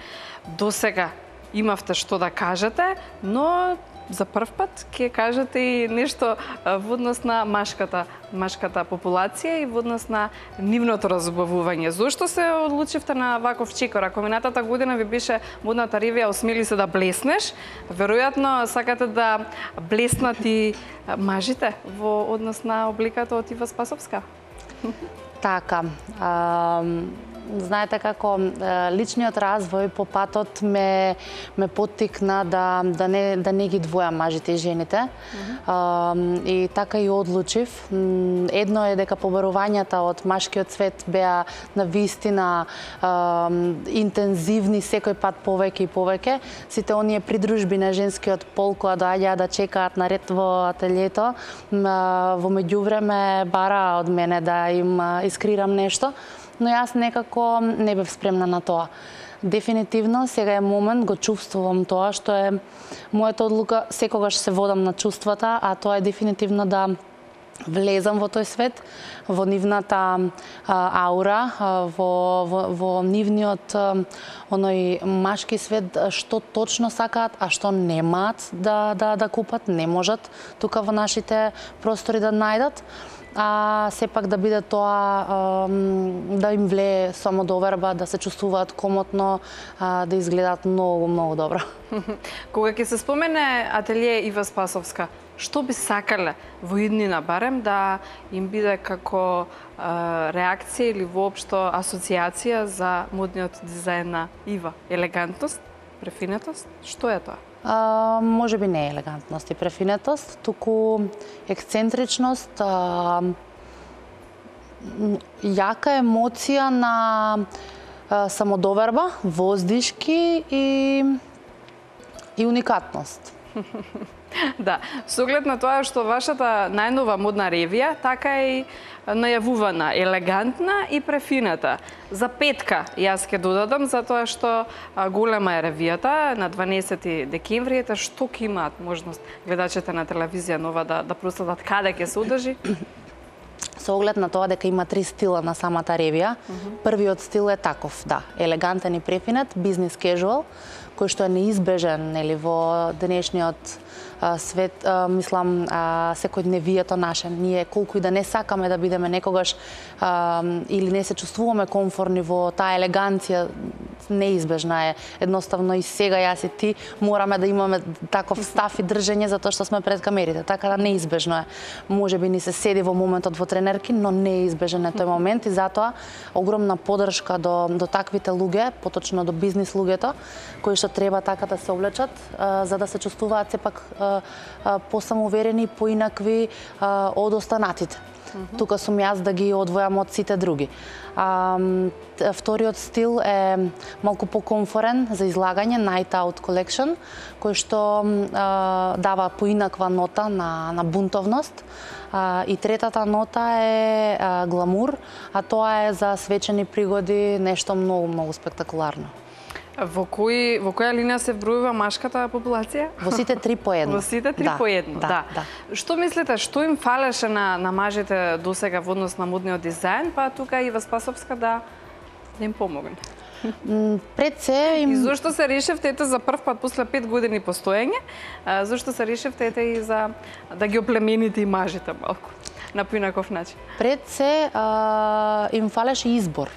Досега имавте што да кажете, но за прв пат ќе кажете и нешто во однос на машката популација и во однос на нивното разубавување. Зошто се одлучивте на ваков чекор? Ако минатата година ви беше модната ревија "Осмели се да блеснеш", веројатно сакате да блеснат и мажите во однос на обликата од Ива Спасовска? Така, знаете како личниот развој по патот ме поттикна да не ги двојам мажите и жените. И така и одлучив. Едно е дека побарувањата од машкиот свет беа на вистина интензивни секој пат повеќе и повеќе. Сите оние придружби на женскиот пол кои доаѓаат да чекаат на ред во ателјето, во меѓувреме бара од мене да им искрирам нешто, но јас некако не бев спремна на тоа. Дефинитивно, сега е момент, го чувствувам тоа, што е мојата одлука, секогаш се водам на чувствата, а тоа е дефинитивно да влезам во тој свет, во нивната аура, во нивниот оној машки свет, што точно сакаат, а што немаат да купат, не можат тука во нашите простори да најдат. А сепак да биде тоа, да им влее самодоверба, да се чувствуваат комотно, да изгледаат многу, многу добро. Кога ќе се спомене ателје Ива Спасовска, што би сакале во иднина барем да им биде како реакција или воопшто асоциација за модниот дизајн на Ива? Елегантност, префинетост, што е тоа? Може би не елегантност и префинетост, туку ексцентричност, јака емоција на самодоверба, воздишки и уникатност. Да, со оглед на тоа што вашата најнова модна ревија така и најавувана, елегантна и префината. За петка јас ќе додадам, затоа што голема е ревијата на 12 декември, што ќе имаат можност гледачите на телевизија Нова да проследат каде ќе се одржи? Со оглед на тоа дека има 3 стила на самата ревија, првиот стил е таков, да, елегантен и префинет, бизнес кежуал, кој што е неизбежен, нели, во денешниот свет, мислам, секојдневието наше. Ние колку и да не сакаме да бидеме некогаш или не се чувствуваме комфорни во таа елеганција, неизбежна е. Едноставно и сега јас и ти мораме да имаме таков став и држење затоа што сме пред камерите. Така да неизбежно е. Можеби ни се седи во моментот во тренерки, но неизбежен е тој момент и затоа огромна поддршка до таквите луѓе, поточно до бизнис луѓето, кои што треба така да се облечат, за да се чувствуваат сепак посамоуверени, поинакви од останатите. Тука сум јас да ги одвојам од сите други. Вториот стил е малку покомфорен за излагање, Night Out Collection, кој што дава поинаква нота на бунтовност. И третата нота е гламур, а тоа е за свечени пригоди, нешто многу спектакуларно. Во која линија се вбројува машката популација? Во сите 3 по 1. Во сите 3 по 1, да. Што мислите, што им фалеше на мажите досега во однос на модниот дизајн, па тука и Спасовска да им помогне? Пред се им... И зошто се решивте ете за прв пат после 5 години постоење, зошто се решивте ете и за да ги оплемените и мажите малку на поинаков начин? Пред се им фалеше избор.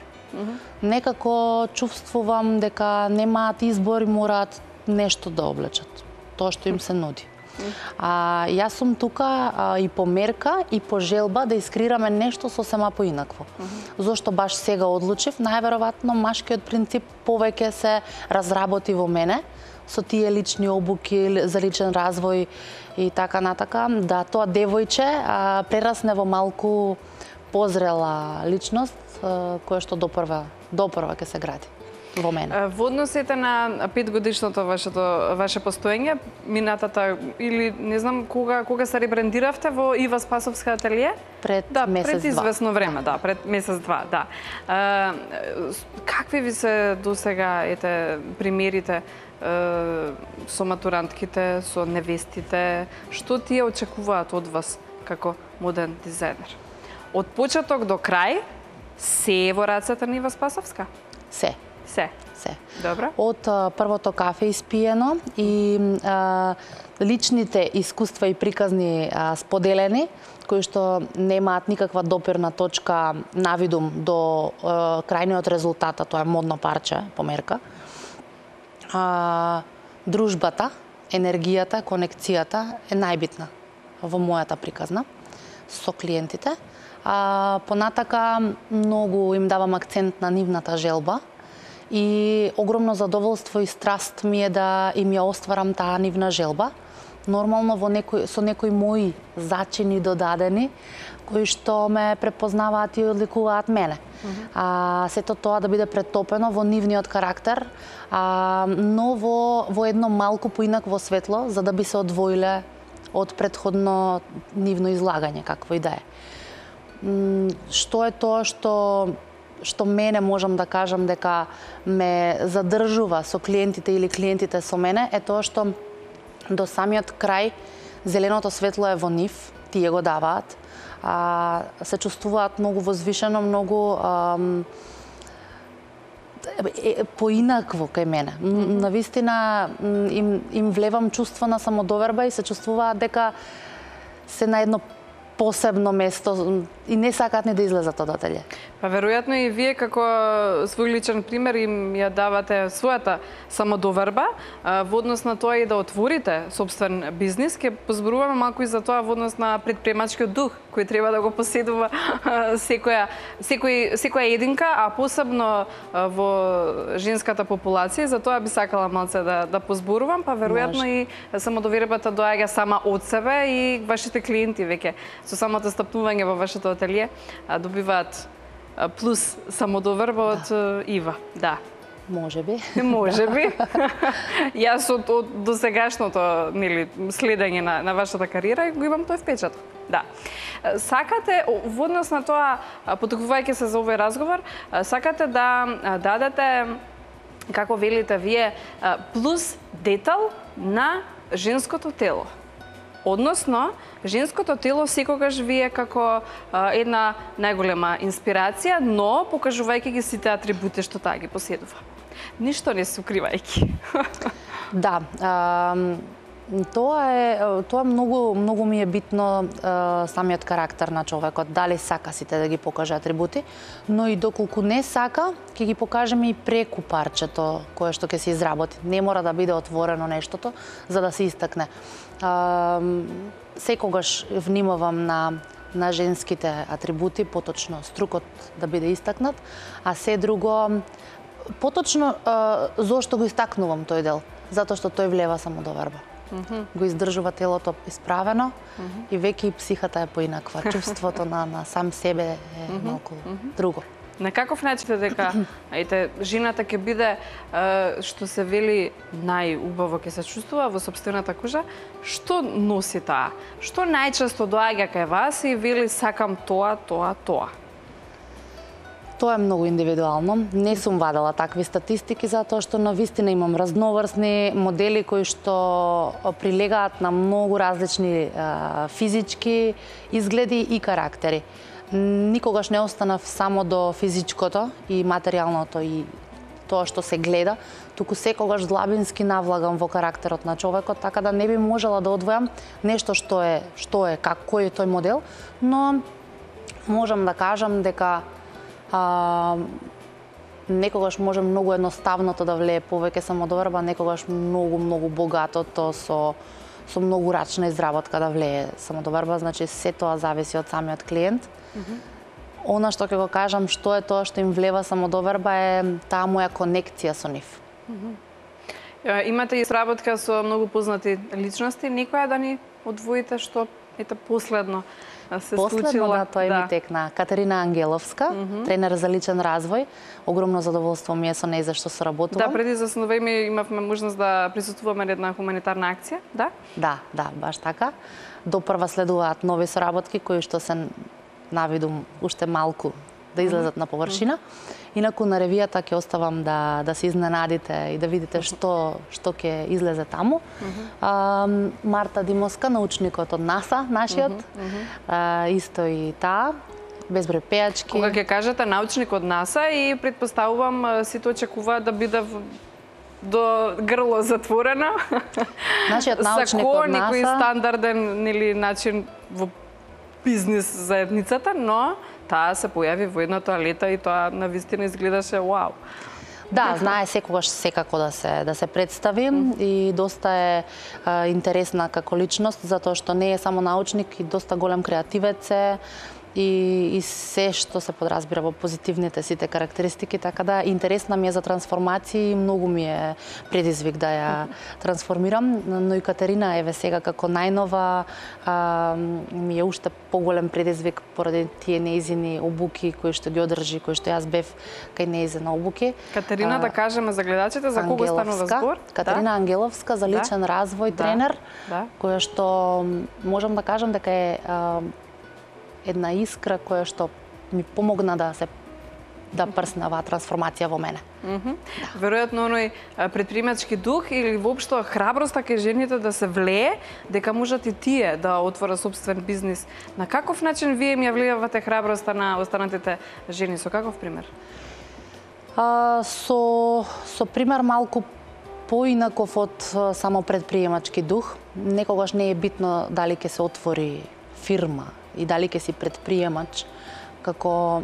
Некако чувствувам дека немаат избор и мораат нешто да облечат, тоа што им се нуди. Јас сум тука и по мерка и по желба да искреираме нешто сосема поинакво. Зошто баш сега одлучив? Најверојатно машкиот принцип повеќе се разработи во мене со тие лични обуки за личен развој и така натака, да тоа девојче прерасне во малку позрела личност која што допрва ќе се гради во мене. Во односите на 5 годишното ваше постоење, минатата или не знам кога се ребрендиравте во Ива Спасовска ателие? Пред месец-два. Пред известно време, да, пред месец-два, да. Какви ви се досега примерите со матурантките, со невестите? Што тие очекуваат од вас како моден дизајнер? Од почеток до крај, се е во рацете на Ива Спасовска? Се. Добро. Од првото кафе испиено и личните искуства и приказни споделени, кои што немаат никаква допирна точка навидум до крајниот резултат, тоа е модно парче по мерка. Дружбата, енергијата, конекцијата е најбитна во мојата приказна со клиентите. Понатака многу им давам акцент на нивната желба и огромно задоволство и страст ми е да им ја остварам таа нивна желба. Нормално со некои мои зачини додадени, кои што ме препознаваат и одликуваат мене. Сето тоа да биде претопено во нивниот карактер, но во едно малку поинакво светло, за да би се одвоиле од претходно нивно излагање, какво и да е. Што е тоа што мене можам да кажам дека ме задржува со клиентите или клиентите со мене, е тоа што до самиот крај зеленото светло е во нив, тие го даваат, се чувствуваат многу возвишено, многу поинакво кај мене. Навистина им влевам чувство на самодоверба и се чувствуваат дека се на едно посебно место и не сакаат ни да излезат од ателје. Па веројатно и вие како свој личен пример им ја давате својата самодоверба во однос на тоа и да отворите собствен бизнис. Ке позборуваме малку и за тоа во однос на предприемачкиот дух кој треба да го поседува секоја единка, а посебно во женската популација. За тоа би сакала малце да позборувам, па веројатно и самодовербата доаѓа сама од себе и вашите клиенти веќе со самото стапнување во вашето ателие добиваат плюс самодоверба од Ива. Да. Можеби. Можеби. Јас од досегашното следење на вашата кариера го имам тој впечаток. Да. Сакате, во однос на тоа, потикнувајќи се за овој разговор, сакате да дадете, како велите вие, плюс детал на женското тело. Односно, женското тело секогаш вие како една најголема инспирација, но покажувајќи ги сите атрибути што таа ги поседува. Ништо не се укривајќи. Да, тоа многу ми е битно, самиот карактер на човекот, дали сака сите да ги покаже атрибути, но и доколку не сака, ќе ги покажеме и преку парчето кое што ќе се изработи. Не мора да биде отворено нештото за да се истакне. Секогаш внимавам на женските атрибути, поточно струкот да биде истакнат, а се друго поточно зошто го истакнувам тој дел? Затоа што тој влева самодоверба. Го издржува телото исправено и веќе и психата е поинаква. Чувството на сам себе е малку друго. На каков начин дека жената ќе биде, што се вели, најубаво ќе се чувствува во сопствената кожа? Што носи таа? Што најчесто доаѓа кај вас и вели сакам тоа? Тоа е многу индивидуално. Не сум вадела такви статистики затоа што навистина имам разноврсни модели кои што прилегаат на многу различни физички изгледи и карактери. Никогаш не останав само до физичкото и материјалното и тоа што се гледа, туку секогаш длабински навлагам во карактерот на човекот, така да не би можела да одвојам нешто што е кој е тој модел, но можам да кажам дека некогаш може многу едноставното да влее повеќе самодоверба, некогаш многу богатото со многу рачна изработка да влее самодоверба, значи се тоа зависи од самиот клиент. Она што ќе го кажам, што е тоа што им влева самодоверба е таа моја конекција со нив. Имате изработка со многу познати личности, некоја да ни одвоите што последно се случила? Последно, да, тоа ми текна. Катерина Ангеловска, тренер за личен развој. Огромно задоволство ми е со неј зашто соработувам. Да, преди за сновеме имавме можност да присуствуваме на една хуманитарна акција, да? Да, баш така. Допрва следуваат нови соработки кои што се навидум уште малку да излезат на површина. Инаку на ревијата ќе оставам да се изненадите и да видите што ќе излезе таму. Марта Димовска, научникот од НАСА, нашиот, исто и таа, безброј пејачки. Кога ќе кажете научник од НАСА и предпоставувам сите очекуваат да биде до грло затворено. Нашиот научник од НАСА. Некој стандарден начин во бизнис заедницата, но таа се појави во една тоалета и тоа навистина изгледаше вау. Да, знае секогаш секако да се представи и доста е интересна како личност, затоа што не е само научник и доста голем креативец е и се што се подразбира во позитивните сите карактеристики, така да интересна ми е за трансформација и многу ми е предизвик да ја трансформирам, но и Катерина еве сега како најнова ми е уште поголем предизвик поради тие неизини обуки кои што ги одржи, кои што јас бев кај неизина обуки. Катерина, да кажеме за гледачите за кого станува збор? Катерина Ангеловска, за личен развој тренер, која што можам да кажам дека е една искра која што ми помогна да прсне оваа трансформација во мене. Веројатно оној предприемачки дух или воопшто храброста кај жените да се влее дека можат и тие да отворат сопствен бизнис. На каков начин вие им ја влијавате храброста на останатите жени? Со каков пример? Со пример малку поинаков од само предприемачки дух. Некогаш не е битно дали ќе се отвори фирма и дали ќе си предприемач како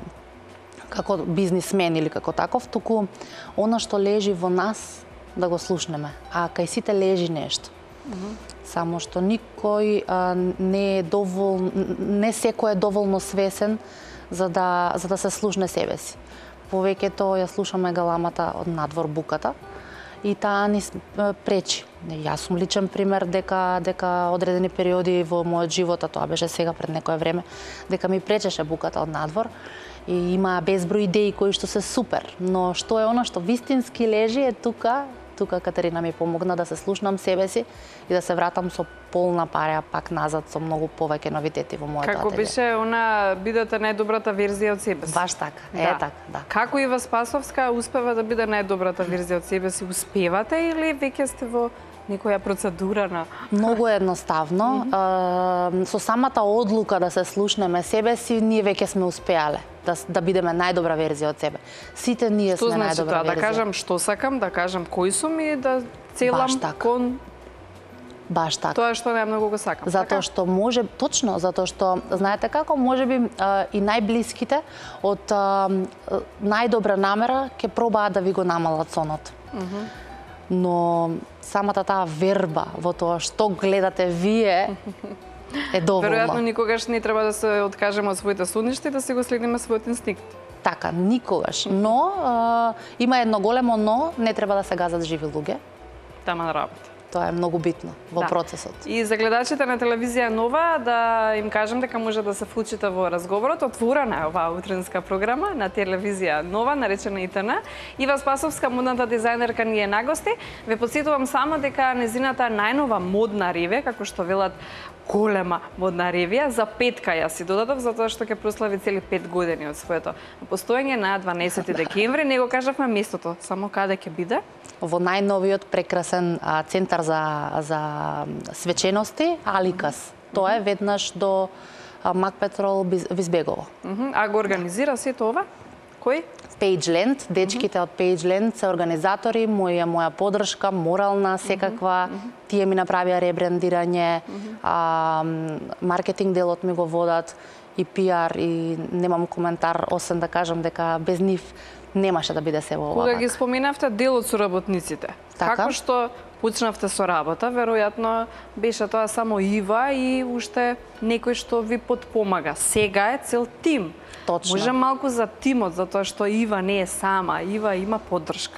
бизнисмен или како таков, туку она што лежи во нас да го слушнеме, а кај сите лежи нешто. Само што никој не секој е доволно свесен за да се слушне себе си. Повеќето ја слушаме галамата од надвор буката и таа ни пречи. Јас сум личен пример дека одредени периоди во мојот живот, а тоа беше сега пред некое време, дека ми пречеше буката од надвор и има безброј идеи кои што се супер, но што е она што вистински лежи е тука Катерина ми помогна да се слушнам себе си и да се вратам со полна парја пак назад со многу повеќе новитети во моето ателје. Како беше она бидете најдобрата верзија од себе си? Баш така, така, да. Како Ива Спасовска успева да биде најдобрата верзија од себе си? Успевате или веќе сте во некоја процедура на... Многу едноставно. Со самата одлука да се слушнеме себе си, ние веќе сме успеале да бидеме најдобра верзија од себе. Сите ние сме најдобра верзија. Да кажам што сакам, да кажам кој сум и да целам кон... Баш така. Тоа што најмногу го сакам. Затоа што може, точно, затоа што знаете како, можеби и најблиските од најдобра намера ќе пробаат да ви го намалат сонот. Но самата таа верба во тоа што гледате вие е доволно. Веројатно никогаш не треба да се откажеме од своите соништа и да си го следиме својот инстинкт. Така, никогаш. Но има едно големо но, не треба да се газат живи луѓе. Тама на работа. Тоа е многу битно во процесот. И за гледачите на телевизија Нова да им кажам дека може да се вклучите во разговорот. Отворена е оваа утринска програма на телевизија Нова, наречена ИТН. Ива Спасовска, модната дизајнерка, ни е нагости. Ве подсетувам само дека незината најнова модна ревија, како што велат голема модна ревија, за петка ја си додадов, затоа што ќе прослави цели 5 години од своето постоење на 12 декември. Не го кажавме местото, само каде ќе биде? Во најновиот прекрасен центар за свечености Аликас. Тоа е веднаш до Мак Петрол Визбегово. А го организира сето ова? Кој? Pageland, дечките од Pageland се организатори, моја поддршка, морална, секаква. Тие ми направија ребрендирање, маркетинг делот ми го водат и пиар, и немам коментар, освен да кажам дека без нив немаше да биде се во ова. Кога ги споменавте дел од соработниците, како што почнавте со работа, веројатно беше тоа само Ива и уште некој што ви подпомага. Сега е цел тим. Точно. Може малку за тимот, затоа што Ива не е сама, Ива има поддршка.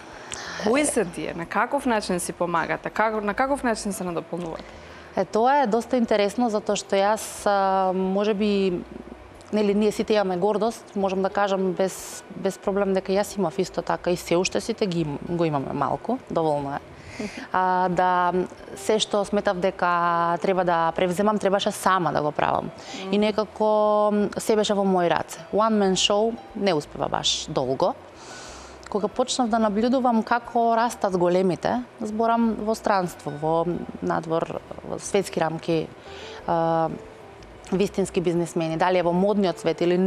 Кои се тие? На каков начин си помагате? На каков начин се надополнувате? Тоа е доста интересно, затоа што јас можеби ние сите имаме гордост, можам да кажам без проблем дека јас имав исто така и се уште сите го имаме малку, доволно е. Да се што сметав дека треба да превземам, требаше сама да го правам. И некако се беше во мои раце. One man show не успева баш долго. Кога почнав да наблюдувам како растат големите, зборам во странство, во надвор, во светски рамки, вистински бизнисмени, дали е во модниот свет или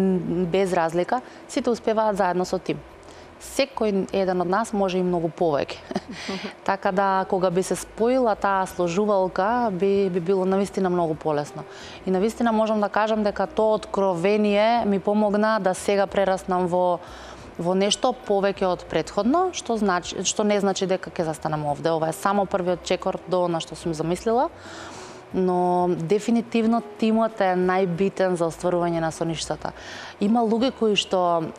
без разлика, сите успеваат заедно со тим. Секој еден од нас може и многу повеќе. Така да, кога би се споила таа сложувалка, би било навистина многу полесно. И навистина можам да кажам дека тоа откровение ми помогна да сега прераснам во нешто повеќе од претходно, што не значи дека ќе застанам овде. Ова е само првиот чекор до она што сум замислила. Но дефинитивно тимот е најбитен за остварување на соништата. Има луѓе кои што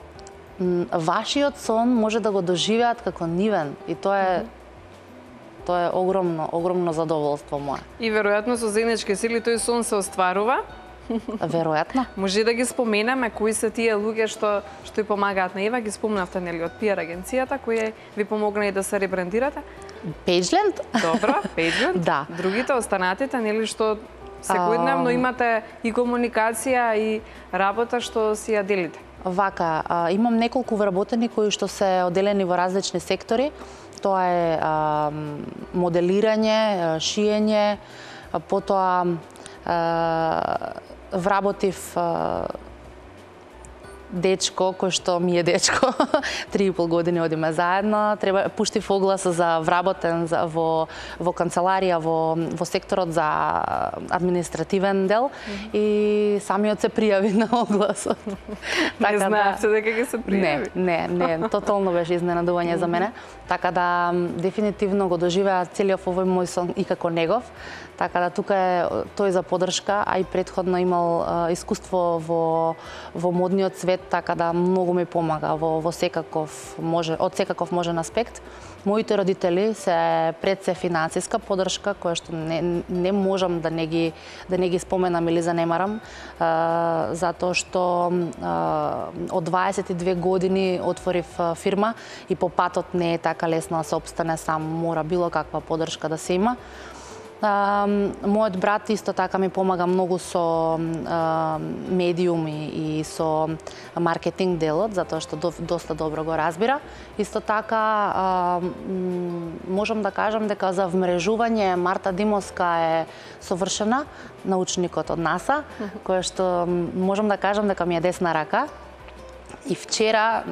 вашиот сон може да го доживеат како нивен и тоа е огромно задоволство мое. И веројатно со заеднички сили тој сон се остварува. Веројатно. Може да ги споменеме кои се тие луѓе што и помагаат на Ива, ги спомнавте нели од пиар агенцијата кои ви помогна и да се ребрендирате? Pageland? Добро, Pageland. Да. Другите останатите нели што секојдневно имате и комуникација и работа што си ја делите? Вака, имам неколку вработени кои што се одделени во различни сектори. Тоа е моделирање, шиење, потоа вработив дечко, кој што ми е дечко, 3,5 години одиме заедно, пуштив оглас за вработен во канцеларија, во секторот за административен дел и самиот се пријави на огласот. Не знаевте дека ќе се пријави? Не, тотално беше изненадување за мене. Така да, дефинитивно го доживеа целиот овој мој сон и како негов. Така да тука е тој за поддршка, а и претходно имал искуство во модниот свет свет, така да многу ми помага во секаков можен аспект. Моите родители се пред се финансиска поддршка, која што не можам да не ги споменам или занемарам, затоа што од 22 години отворив фирма и по патот не е така лесно да се опстане сам, мора било каква поддршка да се има. Мојот брат исто така ми помага многу со медиуми и со маркетинг делот, затоа што доста добро го разбира. Исто така можам да кажам дека за вмрежување Марта Димовска е совршена, научникот од НАСА, која што можам да кажам дека ми е десна рака. И вчера,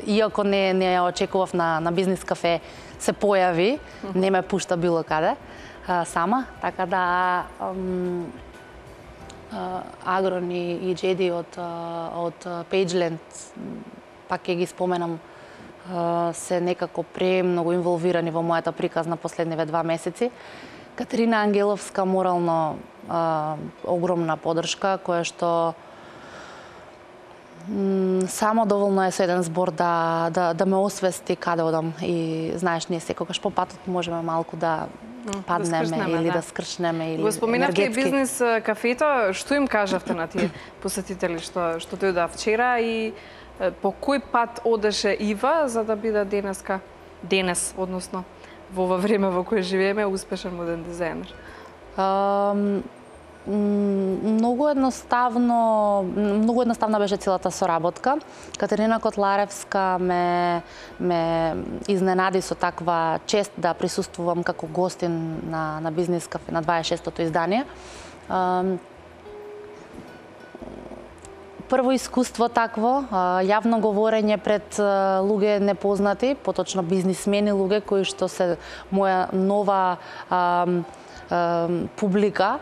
иако не ја очекував на бизнес кафе, се појави, не ме пушта било каде сама, така да Агрон и Джеди од Pageland, пак ќе ги споменам, се некако премногу инволвирани во мојата приказна последниве 2 месеци. Катерина Ангеловска морално огромна поддршка, која што само доволно е со еден збор да ме освести каде одам. И знаеш, ние секогаш по патот можеме малку да паднеме или да скршнеме или го споменавте енергетски. бизнес кафето, што им кажавте на тие посетители што дојдоа вчера и по кој пат одеше Ива за да биде денес, односно во ова време во кое живееме, успешен моден дизајнер? Многу едноставна беше целата соработка. Катерина Котларевска ме изненади со таква чест да присуствувам како гостин на бизнес кафе на 26-тото издание. Прво искуство такво, јавно говорење пред луѓе непознати, поточно бизнисмени луѓе кои што се моја нова публика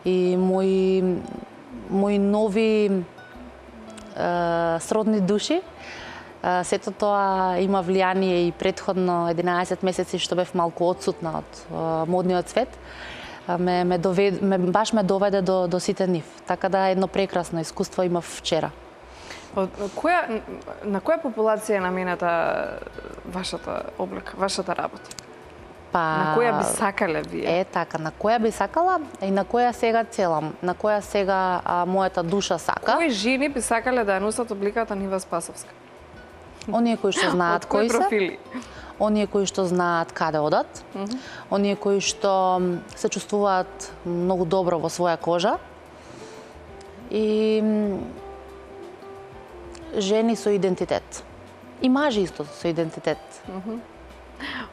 и мои нови сродни души. Сето тоа има влијание и претходно 11 месеци што бев малку отсутна од модниот свет. Баш ме доведе до сите нив. Така да едно прекрасно искуство имав вчера. На која популација е наменета вашата облека, вашата работа? На која би сакале вие? Така, на која би сакала и на која сега целам, на која сега мојата душа сака. Кои жени би сакале да ја носат обликата Нива Спасовска? Оние кои што знаат кои се. Профили? Оние кои што знаат каде одат. Оние кои што се чувствуваат многу добро во своја кожа. И жени со идентитет. И мажи исто со идентитет.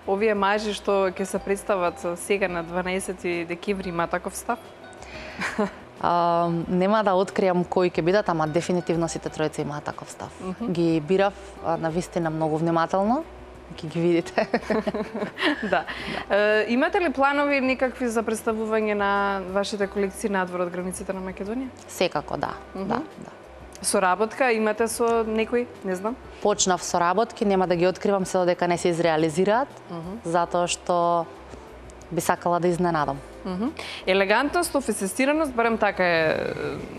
Овие мажи што ќе се представат сега на 12 декември има таков став? Нема да откријам кои ќе бидат, ама дефинитивно сите тројца имаат таков став. Ги бирав навистина многу внимателно, ги видите. Да. Имате ли планови никакви за представување на вашите колекции надвор од границите на Македонија? Секако да. Соработка имате со некој, не знам? Почнав соработки, нема да ги откривам се додека не се изреализираат, затоа што би сакала да изненадам. Елегантност, софистицираност, барем така е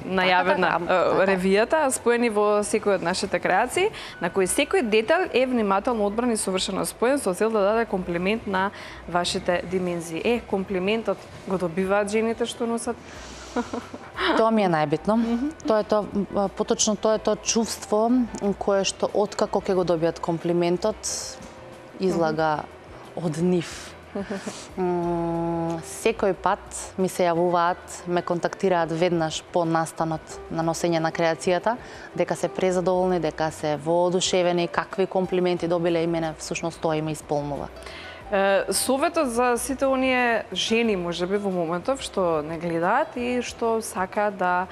најавена ревијата, споени во секој од нашите креации, на кој секој детал е внимателно одбран и совршено споен со цел да даде комплимент на вашите димензии. Комплиментот го добиваат жените што носат? Тоа ми е најбитно. Поточно тоа е тоа чувство кое што откако ќе го добијат комплиментот излага од нив. Секој пат ми се јавуваат, ме контактираат веднаш по настанот на носење на креацијата, дека се презадоволни, дека се воодушевени, какви комплименти добиле и мене всушност тоа им исполнува. Советот за сите оние жени, можеби во моментов, што не гледаат и што сакаат да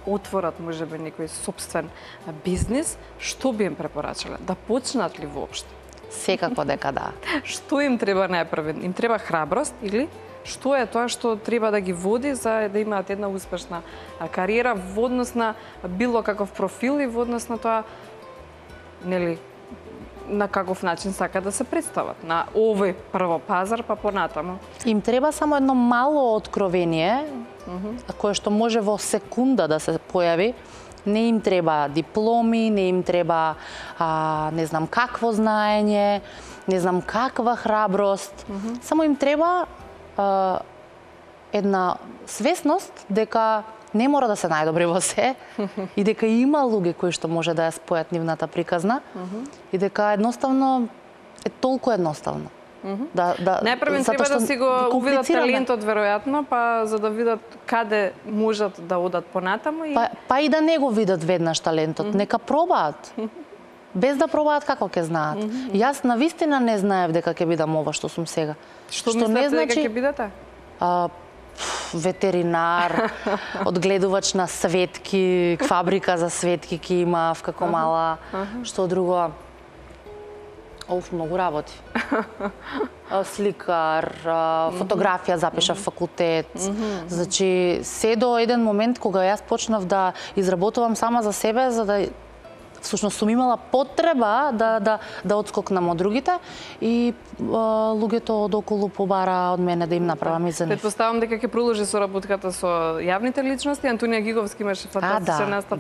отворат можеби некој собствен бизнис, што би им препорачале? Да почнат ли воопшто? Секако дека да. Што им треба најпрво? Им треба храброст или што е тоа што треба да ги води за да имаат една успешна кариера во однос на било каков профил и во однос на тоа, нели, на каков начин сака да се представат на овој прво пазар, па понатаму? Им треба само едно мало откровение, кое што може во секунда да се појави, Не им треба дипломи, не им треба не знам какво знаење, не знам каква храброст. Само им треба една свесност дека не мора да се најдобри во се и дека има луѓе кои што може да ја спојат нивната приказна и дека едноставно е толку едноставно. Најпрвен треба да си го увидат талентот веројатно, па за да видат каде можат да одат понатаму и па и да не го видат веднаш талентот, нека пробаат. Без да пробаат како ќе знаат. Јас навистина не знаев дека ќе бидам ова што сум сега. Што мислите дека ќе бидете? Ветеринар, одгледувач на светки, фабрика за светки ќе имав како мала. Што друго? Многу работи. Сликар, фотографија запишав факултет. Значи, се до еден момент кога јас почнав да изработувам сама за себе, за да всушност сум имала потреба да одскокнам од другите и луѓето одоколу побара од мене да им направам и за нив. Предпоставам дека ќе продолжи соработката со јавните личности. Антонија Гиговски имаше фантастичен настап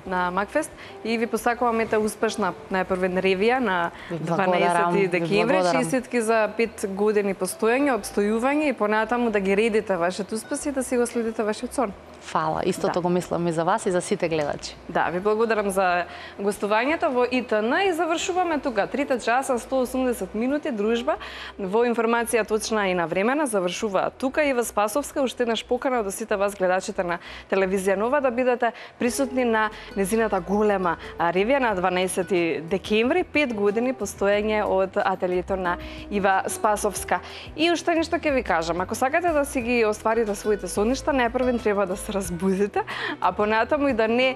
на Макфест и ви посакувам успешна најпрвен ревија на 12 декември, честитки за 5 години постојање, одстојување и понатаму да ги редите вашите успеси и да си го следите вашиот сон. Фала, истото го мислам и за вас и за сите гледачи. Да, ви благодарам за гостувањето во ИТН и завршуваме тука 3 часа 180 минути дружба во информација точна и навремена завршува тука и во Спасовска. Уште еднаш покана до сите вас гледачите на телевизија Нова да бидете присутни на незината голема ревија на 12 декември, 5 години постоење од ателието на Ива Спасовска. И уште нешто ќе ви кажам, ако сакате да си ги остварите своите соништа, најпрвен треба да се разбудите, а понатаму и да не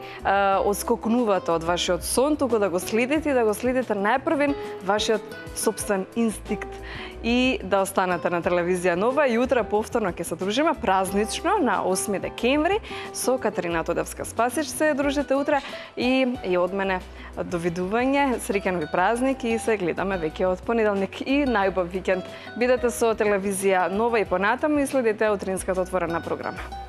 одскокнувате од вашиот сон, туку да го следите и да го следите најпрвен вашиот собствен инстинкт и да останете на телевизија Нова и утре повторно ќе се дружиме празнично на 8 декември со Катерина Тодевска. Спасич се дружите утре и од мене довидување, среќен ви празник и се гледаме веќе од понеделник и најубав викенд. Бидете со телевизија Нова и понатаму и следете утринската отворена програма.